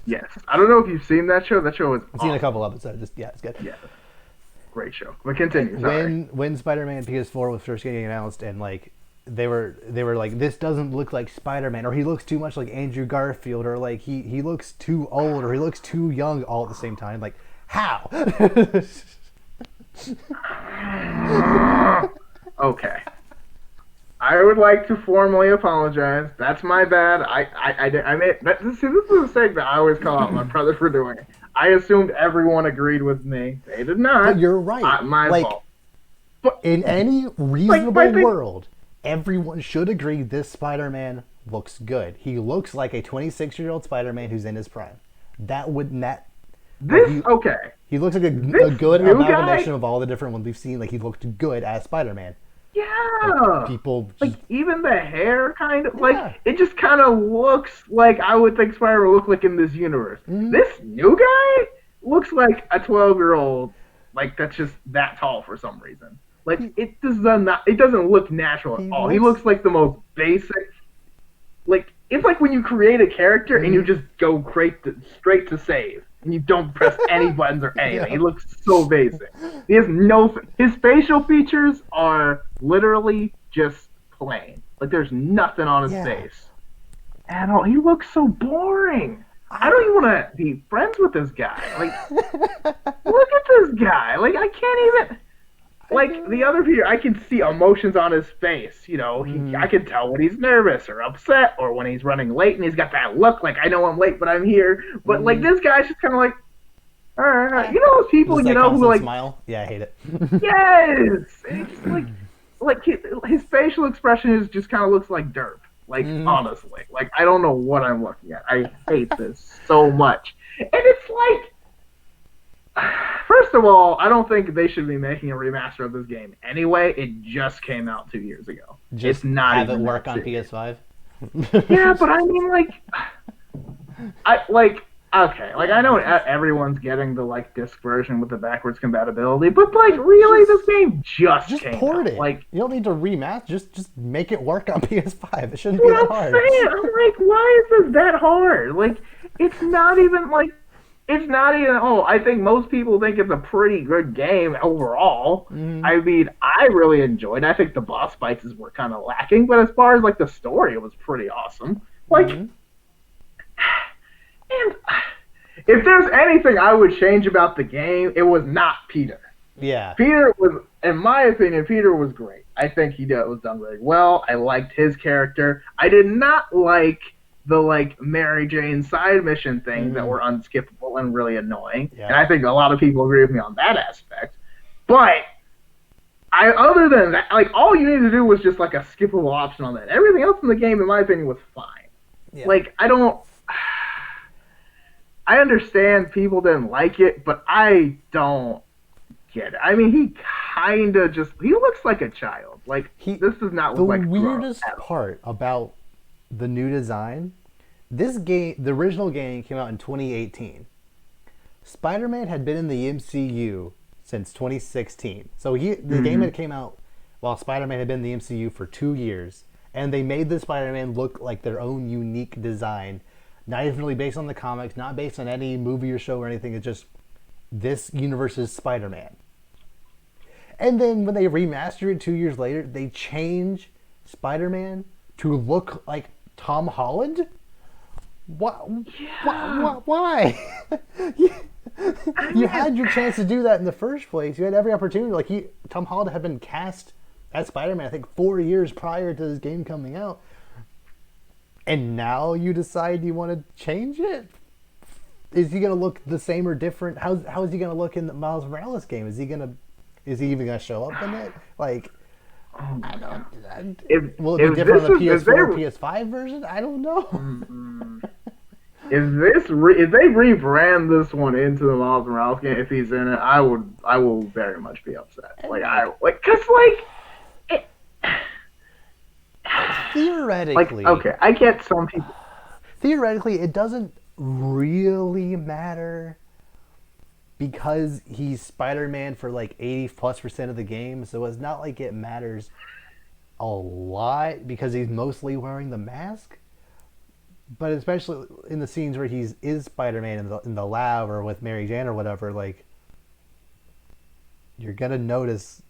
Yes. I don't know if you've seen that show. That show is I've seen a couple episodes. It's good. Yeah. Great show. But continue. Sorry. When Spider-Man PS4 was first getting announced and they were like, this doesn't look like Spider-Man, or he looks too much like Andrew Garfield, or he looks too old, or he looks too young all at the same time. Like, how? Okay. I would like to formally apologize. That's my bad. I made. See, this is a mistake that I always call out my brother for doing. I assumed everyone agreed with me. They did not. But you're right. My fault. But in any reasonable world, everyone should agree this Spider-Man looks good. He looks like a 26-year-old Spider-Man who's in his prime. Okay. He looks like a good amalgamation of all the different ones we've seen. He looked good as Spider-Man. Yeah. People even the hair kind of it just kind of looks like I would think Spider-Man would look like in this universe. Mm-hmm. This new guy looks like a 12-year-old that's just that tall for some reason. It doesn't look natural at all. He looks like the most basic. It's like when you create a character and you just go straight to save and you don't press any buttons or anything. Yeah. He looks so basic. He has his facial features are literally just plain. There's nothing on his face. at all. He looks so boring. I don't even want to be friends with this guy. Like, look at this guy. Like, I can't even. Like the other Peter, I can see emotions on his face. I can tell when he's nervous or upset, or when he's running late and he's got that look like I know I'm late, but I'm here. But like this guy's just kind of like, all right, those people, Just that who like, smile. Yeah, I hate it. yes, it's like his facial expression is just kind of looks like derp. Like honestly, like I don't know what I'm looking at. I hate this so much, and it's like. First of all, I don't think they should be making a remaster of this game anyway. It just came out 2 years ago. Just it's not have even it work on serious. PS5. Yeah, but I mean, okay, like I know everyone's getting the like disc version with the backwards compatibility, but like really, this game just came port out. it. Like you don't need to remaster. Just make it work on PS5. It shouldn't be what that I'm hard. saying. I'm like, why is this that hard? Like, it's not even like. It's not even. Oh, I think most people think it's a pretty good game overall. I mean, I really enjoyed it. I think the boss fights were kind of lacking, but as far as like the story, it was pretty awesome. Like, and if there's anything I would change about the game, it was not Peter. Yeah. Peter was, in my opinion, Peter was great. I think he was done very well. I liked his character. I did not like the like Mary Jane side mission things that were unskippable and really annoying. Yeah. And I think a lot of people agree with me on that aspect. But other than that, like all you need to do was just like a skippable option on that. Everything else in the game, in my opinion, was fine. Yeah. Like I understand people didn't like it, but I don't get it. I mean, he kind of he looks like a child. Like this does not look like the weirdest part about the new design. This game, the original game, came out in 2018. Spider-Man had been in the MCU since 2016. So the game had came out while Spider-Man had been in the MCU for 2 years. And they made the Spider-Man look like their own unique design. Not even really based on the comics, not based on any movie or show or anything. It's just this universe's Spider-Man. And then when they remastered it 2 years later, they change Spider-Man to look like Tom Holland? What? Yeah. Why? You had your chance to do that in the first place. You had every opportunity. Like Tom Holland had been cast as Spider-Man, I think 4 years prior to this game coming out, and now you decide you want to change it. Is he gonna look the same or different? How is he gonna look in the Miles Morales game? Is he even gonna show up in it? Like. I don't. Will it be different on the PS4 or PS5 version? I don't know. If they rebrand this one into the Miles Morales game, if he's in it, I will very much be upset. Theoretically, okay, I get some people. Theoretically, it doesn't really matter because he's Spider-Man for like 80+% of the game, so it's not like it matters a lot because he's mostly wearing the mask. But especially in the scenes where is Spider-Man in the lab or with Mary Jane or whatever, like you're gonna notice,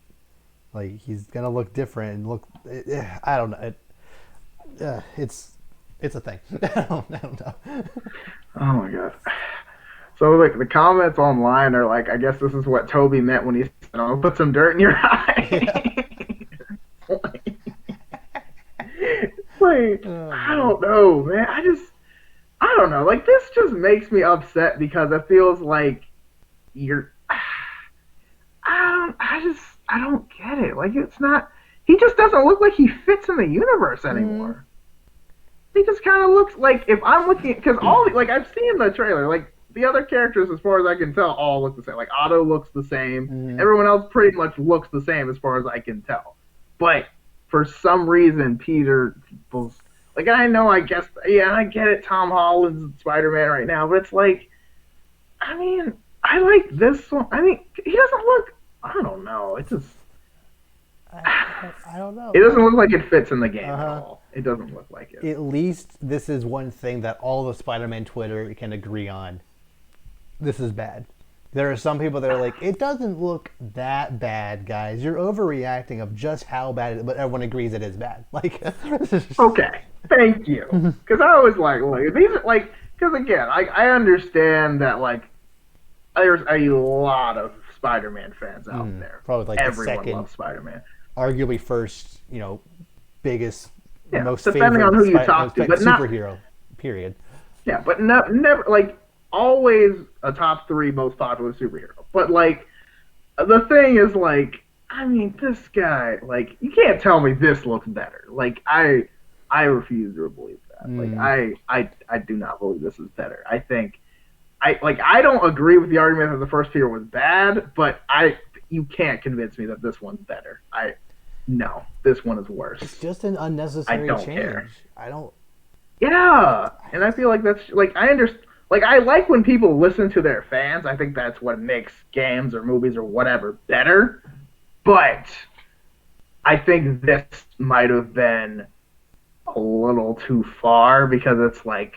like he's gonna look different and look. I don't know. It's a thing. I don't know. Oh my god. So like the comments online are like, I guess this is what Toby meant when he said, "I'll put some dirt in your eye." Yeah. I don't know, man. I don't know. Like this just makes me upset because it feels like I don't get it. Like it's not. He just doesn't look like he fits in the universe anymore. He just kind of looks like if I'm looking because I've seen the trailer like. The other characters, as far as I can tell, all look the same. Like, Otto looks the same. Everyone else pretty much looks the same as far as I can tell. But for some reason, Peter was... Like, I know, I guess... Yeah, I get it, Tom Holland's Spider-Man right now, but it's like... I mean, I like this one. I mean, he doesn't look... I don't know. It just... I don't know. It doesn't look like it fits in the game at all. It doesn't look like it. At least this is one thing that all the Spider-Man Twitter can agree on. This is bad. There are some people that are like, it doesn't look that bad, guys. You're overreacting of just how bad it is, but everyone agrees it is bad. Like, Okay, thank you. Because I was like, these are like, because again, I understand that like there's a lot of Spider-Man fans out there. probably like the Everyone second, loves Spider-Man. arguably first, biggest, Yeah, most depending favorite on who you talk to, but not superhero. Period. yeah, but never like always a top three most popular superhero. But like the thing is like, I mean, this guy like you can't tell me this looks better. Like I refuse to believe that. Like I do not believe this is better. I think I don't agree with the argument that the first Peter was bad, but you can't convince me that this one's better. No, this one is worse. It's just an I unnecessary don't change. care. I don't. Yeah, and I feel like that's like I understand. Like I like when people listen to their fans. I think that's what makes games or movies or whatever better. But I think this might have been a little too far because it's like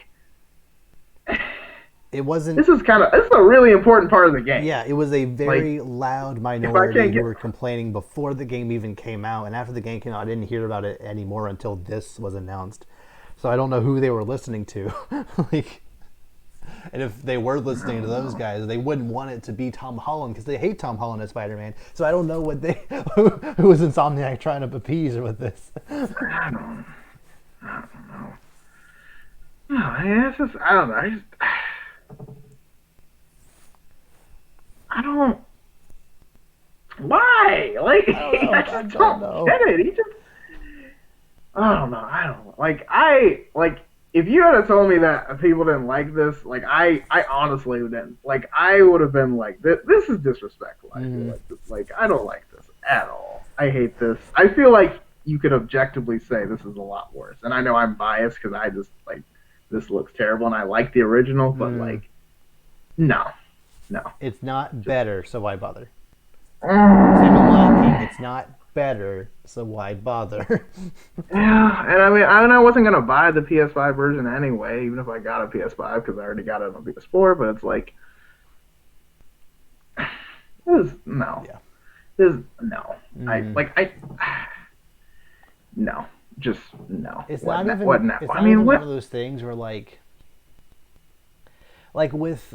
It wasn't. this is a really important part of the game. Yeah, it was a very Like, loud if I minority can't who get were complaining before the game even came out, and after the game came out, I didn't hear about it anymore until this was announced. So I don't know who they were listening to. Like, and if they were listening to those guys, they wouldn't want it to be Tom Holland because they hate Tom Holland as Spider-Man. So I don't know what they who was Insomniac trying to appease with this. I don't know. No, it's just I don't know. I don't. Why? Like I just don't know. get it. He just. I don't know. I don't know. Like if you had told me that people didn't like this, like I honestly didn't. Like I would have been like, this is disrespectful. I feel like this. Like I don't like this at all. I hate this. I feel like you could objectively say this is a lot worse. And I know I'm biased because I just like this looks terrible and I like the original, but like no. It's not better, so why bother? Same with Lion King. It's not better, so why bother? Yeah, and I wasn't gonna buy the PS5 version anyway, even if I got a PS5 because I already got it on PS4. But it's like, this no, Yeah. this no. No, just no. It's What not ne- even. what ne- It's I not mean, even what? one of those things where like with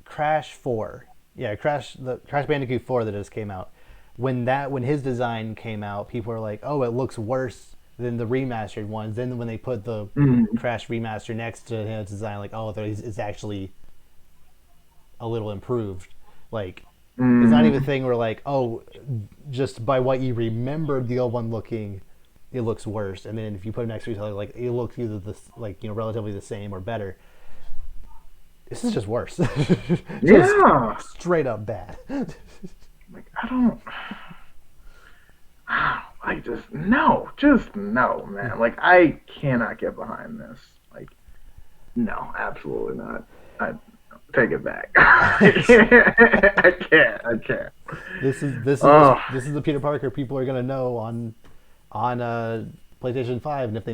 Crash 4. Yeah, the Crash Bandicoot 4 that just came out. When his design came out, people were like, "Oh, it looks worse than the remastered ones." Then when they put the Crash remaster next to his design, like, "Oh, it's actually a little improved." Like, it's not even a thing where like, "Oh, just by what you remembered the old one looking, it looks worse." And then if you put them next to each other, like it looks either relatively the same or better. This is just worse. Yeah, Straight up bad. like just no, man. Like I cannot get behind this. Like no, absolutely not. I take it back. I can't. This is the Peter Parker people are gonna know on PlayStation 5, and if they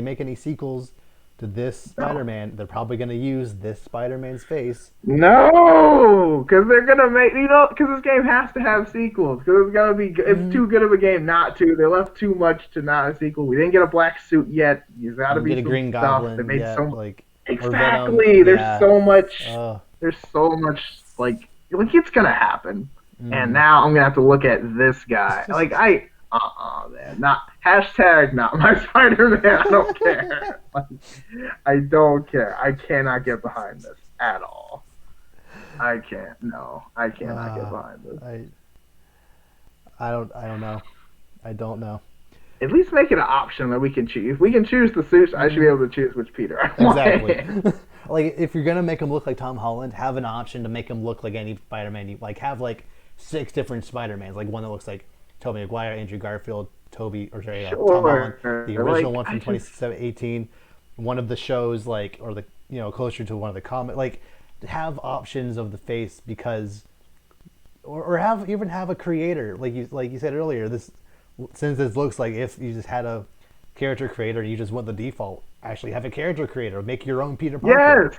make any sequels to this Spider-Man, they're probably gonna use this Spider-Man's face. No, because they're gonna make because this game has to have sequels. Because it's too good of a game not to. They left too much to not a sequel. We didn't get a black suit yet. There's got to be Get a some Green stuff. Goblin. They made Yeah, like exactly. There's so much. There's so much like it's gonna happen. And now I'm gonna have to look at this guy. Like man, not hashtag not my Spider-Man. I don't care. Like, I don't care. I cannot get behind this at all. I can't. No, I cannot get behind this. I don't know. I don't know. At least make it an option that we can choose. If we can choose the suits, I should be able to choose which Peter I want. Exactly. Like if you're gonna make him look like Tom Holland, have an option to make him look like any Spider-Man. Like have like 6 different Spider-Mans. Like one that looks like Tobey Maguire, Andrew Garfield, Tom Holland, the original one from 2018, one of the shows closer to one of the comic. Like have options of the face because, or have a creator like you said earlier. Since this looks like if you just had a character creator and you just want the default, actually have a character creator, make your own Peter Parker.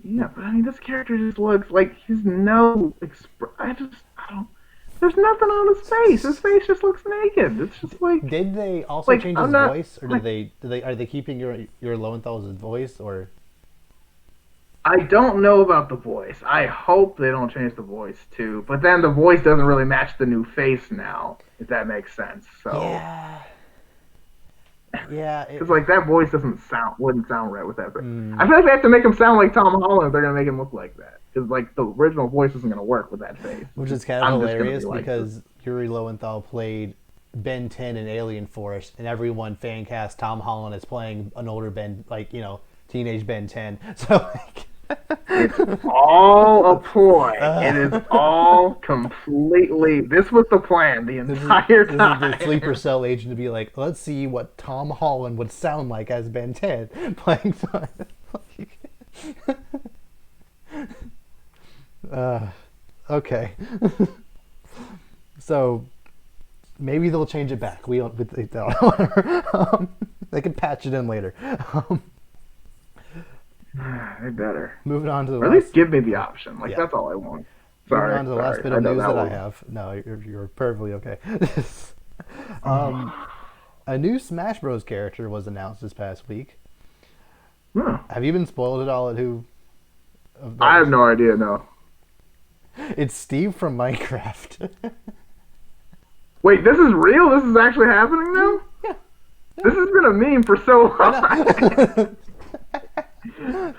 Yeah, but I mean, this character just looks like he's no I don't. There's nothing on his face. His face just looks naked. It's just Did they also like change I'm his not voice, or like are they keeping your Lowenthal's voice, or I don't know about the voice. I hope they don't change the voice too. But then the voice doesn't really match the new face now, if that makes sense. So, yeah, yeah, because like that voice doesn't sound wouldn't sound right with that. mm, I feel like they have to make him sound like Tom Holland if they're gonna make him look like that. Because like the original voice isn't gonna work with that face. which is kind of I'm just gonna be hilarious like this. because Yuri Lowenthal played Ben 10 in Alien Force, and everyone fan cast Tom Holland as playing an older Ben, like teenage Ben 10. So like, It's all a ploy. It is all completely. This was the plan the entire this is the time. sleeper cell agent to be like, let's see what Tom Holland would sound like as Ben 10 playing. uh, okay. So maybe they'll change it back. We don't. They don't. They can patch it in later. They better. Moving on to the Or at last. least give me the option. Like Yeah. that's all I want. Moving Sorry, on to the last sorry. bit I of know news that I was. have. No, you're perfectly okay. um, a new Smash Bros. Character was announced this past week. Hmm. Have you been spoiled at all at who? I have no idea. No. It's Steve from Minecraft. Wait, this is real. This is actually happening now. Yeah. This has been a meme for so long.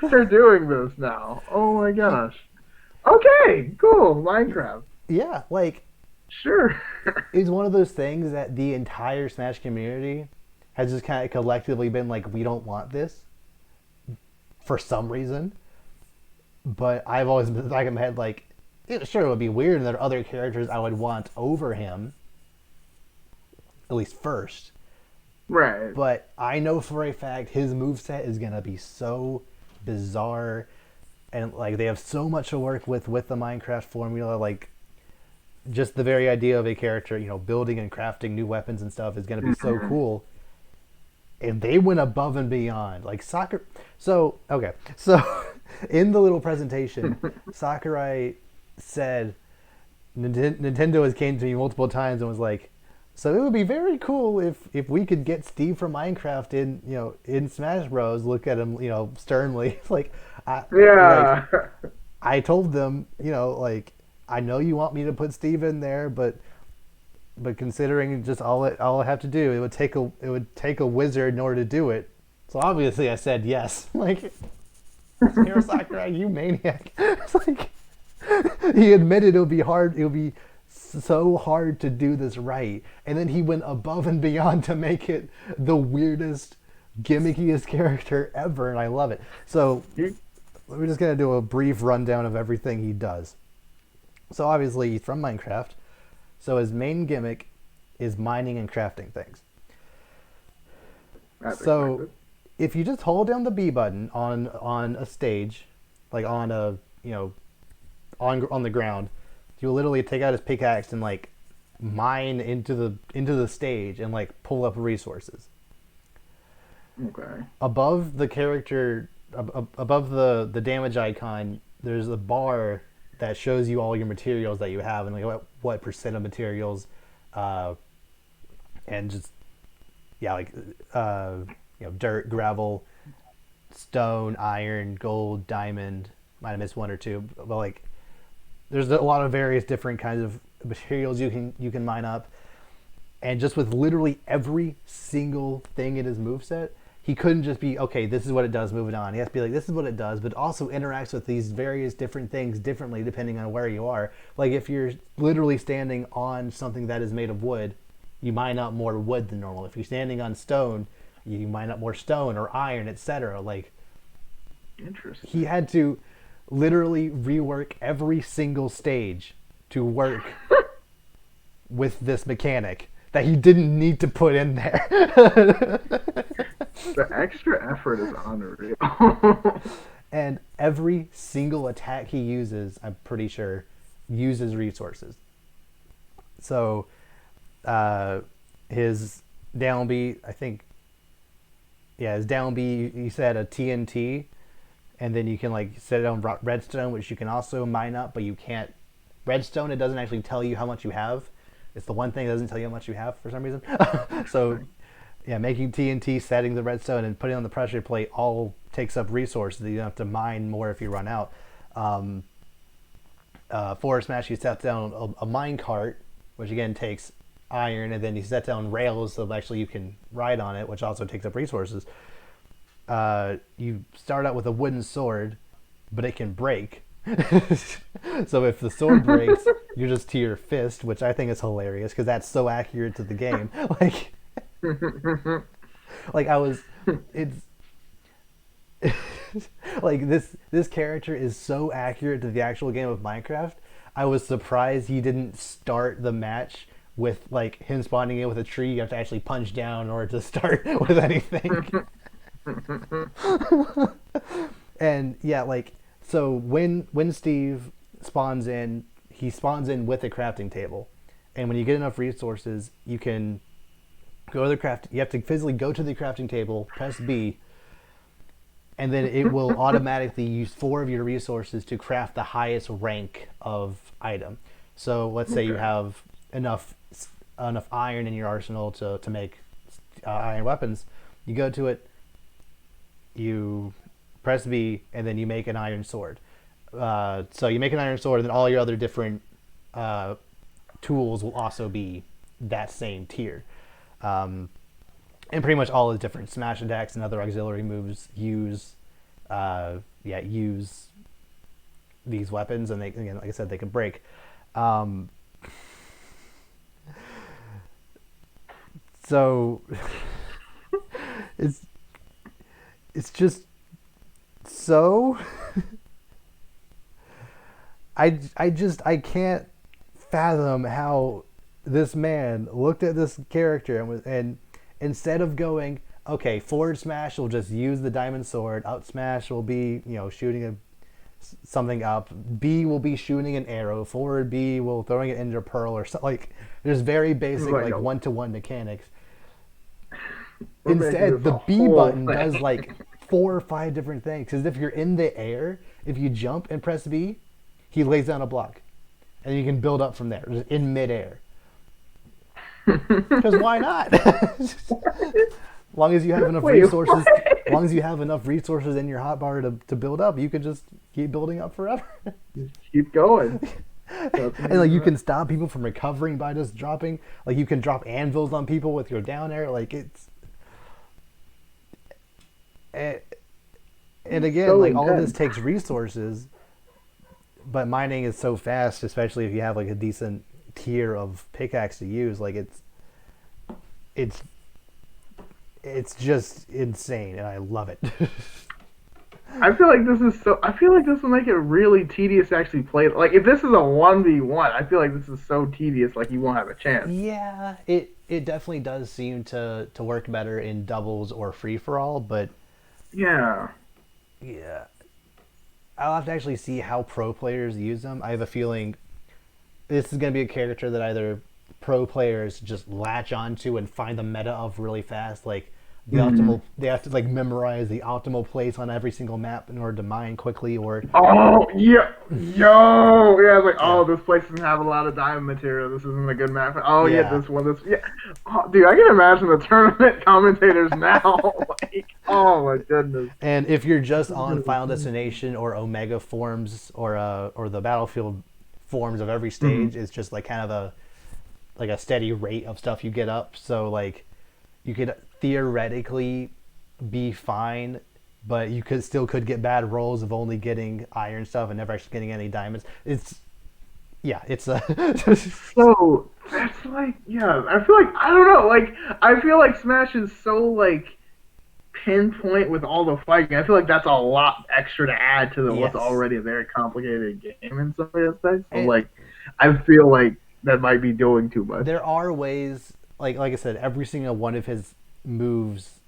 They're doing this now. Oh my gosh. Okay, cool. Minecraft. Yeah, like Sure. it's one of those things that the entire Smash community has just kind of collectively been like, we don't want this for some reason. But I've always been like in my head, like, yeah, sure, it would be weird, and there are other characters I would want over him, at least first. Right. But I know for a fact his moveset is gonna be so bizarre, and like they have so much to work with the Minecraft formula. Like just the very idea of a character, building and crafting new weapons and stuff is gonna be so cool. And they went above and beyond. Like Sakurai. So okay, so in the little presentation, Sakurai said Nintendo has came to me multiple times and was like, so it would be very cool if we could get Steve from Minecraft in Smash Bros. Look at him, sternly. Like, Yeah. I told them, like, I know you want me to put Steve in there, but considering just all I have to do, it would take a wizard in order to do it. So obviously I said yes. Like, Sakurai, you maniac. It's like he admitted it would be hard. It would be so hard to do this right, and then he went above and beyond to make it the weirdest, gimmickiest character ever, and I love it. So we're just gonna do a brief rundown of everything he does. So obviously he's from Minecraft, so his main gimmick is mining and crafting things. So if you just hold down the B button on a stage, like on a on the ground, you'll literally take out his pickaxe and like mine into the stage and like pull up resources. Okay. Above the character, above the damage icon, there's a bar that shows you all your materials that you have and like what percent of materials, and just dirt, gravel, stone, iron, gold, diamond. Might have missed one or two, but like there's a lot of various different kinds of materials you can mine up, and just with literally every single thing in his moveset, he couldn't just be, okay, this is what it does, moving on. He has to be like, this is what it does, but also interacts with these various different things differently depending on where you are. Like if you're literally standing on something that is made of wood, you mine up more wood than normal. If you're standing on stone, you mine up more stone or iron, etc. Like, Interesting. he had to literally rework every single stage to work with this mechanic that he didn't need to put in there. The extra effort is unreal. And every single attack he uses, I'm pretty sure, uses resources. So his down B, I think, his down B, he said a TNT and then you can like set it on redstone, which you can also mine up, but you can't. Redstone, it doesn't actually tell you how much you have. It's the one thing that doesn't tell you how much you have for some reason. So, yeah, making TNT, setting the redstone, and putting on the pressure plate all takes up resources. You don't have to mine more if you run out. Forest Smash, you set down a mine cart, which again takes iron, and then you set down rails so actually you can ride on it, which also takes up resources. You start out with a wooden sword, but it can break. So if the sword breaks, you're just to your fist, which I think is hilarious because that's so accurate to the game. Like, like I was, it's like this character is so accurate to the actual game of Minecraft. I was surprised he didn't start the match with like him spawning in with a tree. You have to actually punch down in order to start with anything. And yeah, like so when Steve spawns in, he spawns in with a crafting table, and when you get enough resources, you can go to the craft. You have to physically go to the crafting table, press B, and then it will automatically use 4 of your resources to craft the highest rank of item. So let's say you have enough iron in your arsenal to make iron weapons. You go to it, you press B, and then you make an iron sword. So you make an iron sword, and then all your other different tools will also be that same tier. And pretty much all the different smash attacks and other auxiliary moves use these weapons, and they, again, like I said, they can break. So it's just so I can't fathom how this man looked at this character and instead of going, okay, forward smash will just use the diamond sword, up smash will be, shooting something up, B will be shooting an arrow, forward B will throwing it into a pearl or something. Like, there's very basic like one-to-one mechanics. Instead, the B button does like 4 or 5 different things. Because if you're in the air, if you jump and press B, he lays down a block, and you can build up from there, just in midair. Because why not? As long as you have enough resources, as long as you have enough resources in your hotbar to build up, you can just keep building up forever. Just keep going. And like you can stop people from recovering by just dropping. Like you can drop anvils on people with your down air. Like it's. And again, so like intense. all this takes resources, but mining is so fast, especially if you have like a decent tier of pickaxe to use. Like it's just insane, and I love it. I feel like this will make it really tedious to actually play. Like if this is a 1v1, I feel like this is so tedious. Like you won't have a chance. Yeah, it definitely does seem to work better in doubles or free for all, but yeah, I'll have to actually see how pro players use them. I have a feeling this is going to be a character that either pro players just latch onto and find the meta of really fast, like the optimal. They have to like memorize the optimal place on every single map in order to mine quickly, or oh yeah, it's like this place doesn't have a lot of diamond material. This isn't a good map. This one. Oh, dude, I can imagine the tournament commentators now. Like, oh my goodness. And if you're just on Final Destination or Omega forms or the Battlefield forms of every stage, it's just like kind of a steady rate of stuff you get up. So like you could theoretically be fine, but you could get bad rolls of only getting iron stuff and never actually getting any diamonds. It's so that's like I feel like I don't know, like I feel like Smash is so like pinpoint with all the fighting. I feel like that's a lot extra to add to what's already a very complicated game in some aspects. So like I feel like that might be doing too much. There are ways, like I said, every single one of his moves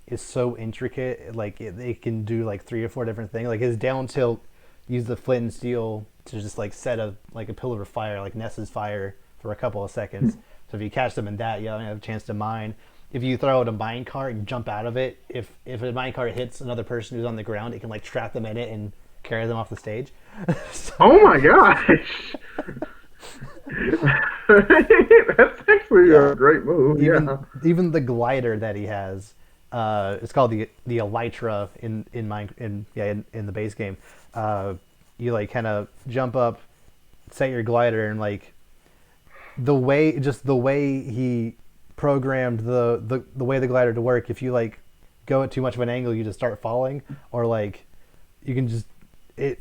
is so intricate. Like they can do like 3 or 4 different things. Like his down tilt, use the flint and steel to just like set a pillar of fire, like Ness's fire, for a couple of seconds. So if you catch them in that, you don't have a chance to mine. if you throw out a minecart and jump out of it, if a minecart hits another person who's on the ground, it can like trap them in it and carry them off the stage. So, Oh my gosh. That's actually yeah. a great move. Yeah. Even the glider that he has, it's called the Electro in the base game. You like kind of jump up, set your glider, and like the way he programmed the way the glider to work. If you like go at too much of an angle, you just start falling, or like you can just it.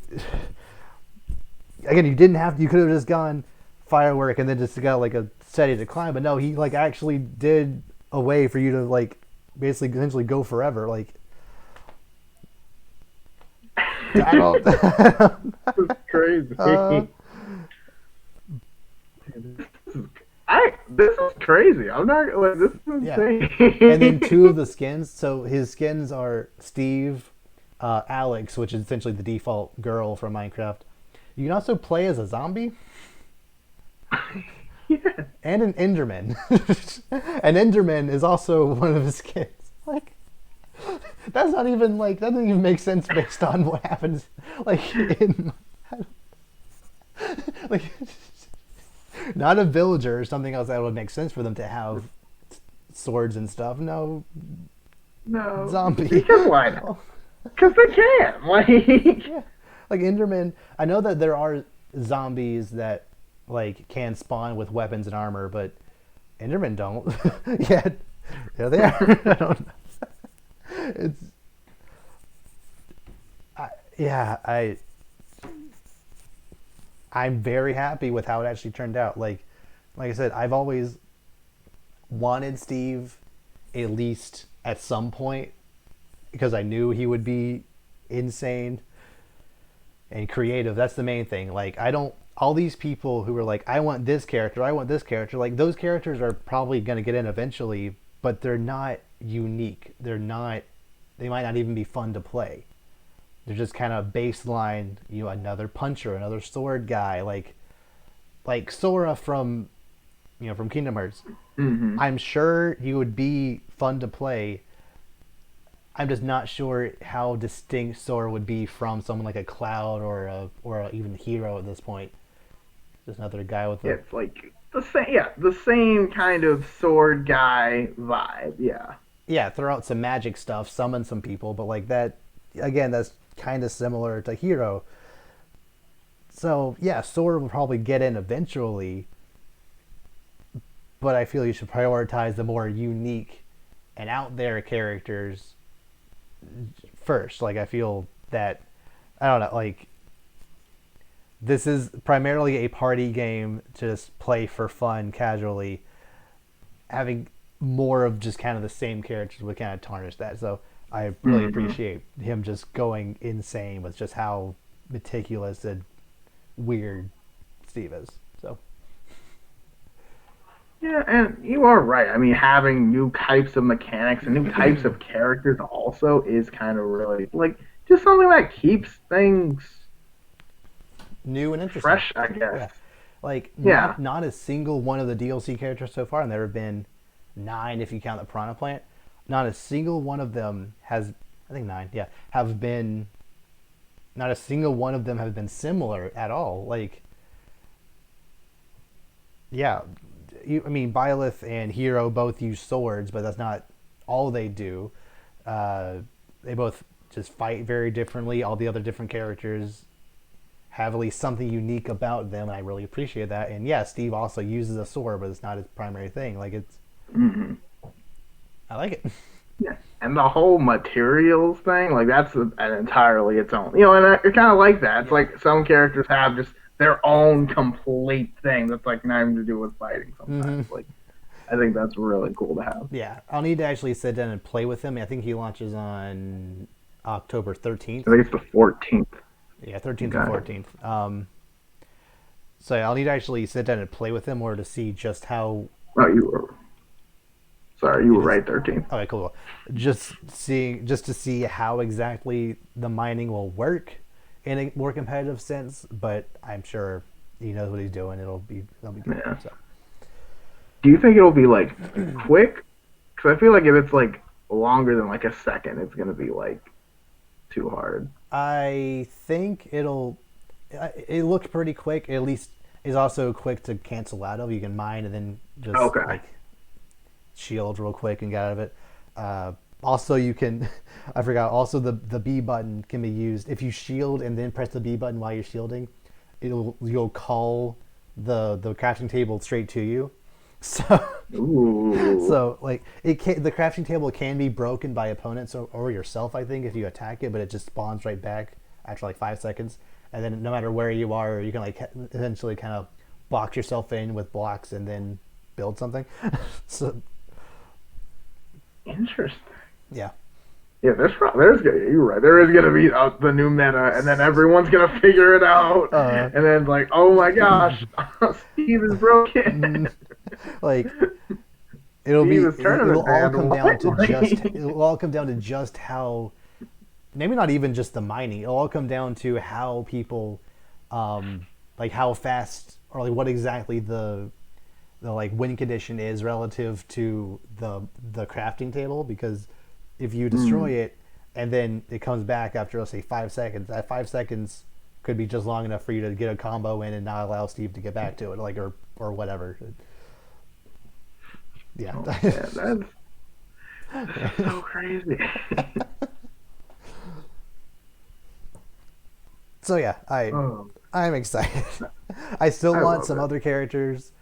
Again, you could have just gone firework and then just got like a steady to climb, but no, he like actually did a way for you to like basically essentially go forever. Like I don't. This is crazy. This is crazy. I'm not like this is insane. Yeah. And then two of the skins. So his skins are Steve, Alex, which is essentially the default girl from Minecraft. You can also play as a zombie. Yeah. And an Enderman. An Enderman is also one of his skins. Like that's not even like that doesn't even make sense based on what happens like in like not a villager or something else that would make sense for them to have swords and stuff. No zombie. Because why not? Because they can. Like yeah. Like Enderman, I know that there are zombies that like can spawn with weapons and armor, but Endermen don't. Yet there they are. I don't know. It's I'm very happy with how it actually turned out. Like I said, I've always wanted Steve at least at some point because I knew he would be insane and creative. That's the main thing. Like all these people who were like, I want this character, like those characters are probably going to get in eventually, but they're not unique. They might not even be fun to play. They're just kind of baseline, another puncher, another sword guy, like Sora from Kingdom Hearts. mm-hmm. I'm sure he would be fun to play. I'm just not sure how distinct Sora would be from someone like a Cloud or even Hero at this point. Just another guy with it's like the same kind of sword guy vibe. Yeah, throw out some magic stuff, summon some people, but like that again, that's kind of similar to Hero. So yeah, Sora will probably get in eventually, but I feel you should prioritize the more unique and out there characters first. Like I feel that I don't know, like this is primarily a party game to just play for fun casually. Having more of just kind of the same characters would kind of tarnish that. So I really appreciate him just going insane with just how meticulous and weird Steve is. So yeah, and you are right. I mean, having new types of mechanics and new types of characters also is kind of really like just something that keeps things new and interesting, fresh, I guess. Yeah. Like not a single one of the DLC characters so far, and there have been 9 if you count the Piranha Plant. Not a single one of them has, I think 9, yeah, have been. Not a single one of them have been similar at all. Like, yeah, I mean, Byleth and Hero both use swords, but that's not all they do. They both just fight very differently. All the other different characters have at least something unique about them, and I really appreciate that. And yeah, Steve also uses a sword, but it's not his primary thing. Like it's, I like it. Yeah, and the whole materials thing, like that's an entirely its own. And I kind of like that. It's like some characters have just their own complete thing that's like nothing to do with fighting. Sometimes, like I think that's really cool to have. Yeah, I'll need to actually sit down and play with him. I think he launches on October 13th. I think it's the 14th. Yeah, 13th and 14th. So I'll need to actually sit down and play with him or to see just how. Oh, you were. Sorry, you were right, 13th. Okay, cool. Just to see how exactly the mining will work in a more competitive sense, but I'm sure he knows what he's doing. It'll be good. Yeah. So. Do you think it'll be like quick So I feel like if it's like longer than like a second, it's gonna be like too hard. I think it'll. It looked pretty quick. At least it's also quick to cancel out of. You can mine and then just Okay. like shield real quick and get out of it. Also, you can. I forgot. Also, the B button can be used if you shield and then press the B button while you're shielding. You'll call the crafting table straight to you. So Ooh. so like the crafting table can be broken by opponents or yourself. I think if you attack it, but it just spawns right back after like 5 seconds. And then no matter where you are, you can like eventually kind of box yourself in with blocks and then build something. So Interesting. yeah. Yeah, you're right. There is gonna be the new meta, and then everyone's gonna figure it out, and then like, oh my gosh, Steve is broken. Like Steve is it'll tournament all banned. come down to Like, it'll all come down to just how, maybe not even just the mining. It'll all come down to how people, like how fast or like what exactly the like win condition is relative to the crafting table. Because if you destroy it and then it comes back after, let's say, 5 seconds, that 5 seconds could be just long enough for you to get a combo in and not allow Steve to get back to it, like or whatever. Yeah. oh man, that's so crazy. So yeah, Oh, I'm excited. I still I want love some it. other characters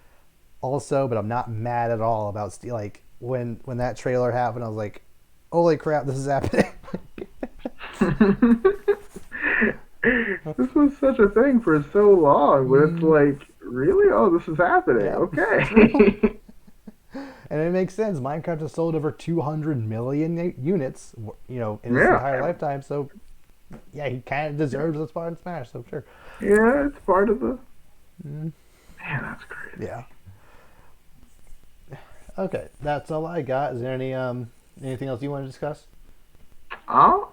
also, but I'm not mad at all about like when that trailer happened. I was like, holy crap, this is happening. This was such a thing for so long, but it's like, really? Oh, this is happening. Yeah, it's real. Okay. And it makes sense. Minecraft has sold over 200 million units, in its entire Yeah. lifetime. So yeah, he kind of deserves a spot in Smash. So sure. Yeah, it's part of the. Man, that's crazy. Yeah. Okay, that's all I got. Is there anything else you want to discuss? Oh,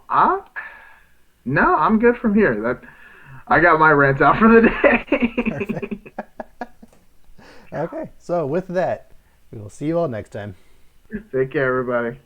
no, I'm good from here. I got my rant out for the day. Perfect. Okay, so with that, we will see you all next time. Take care, everybody.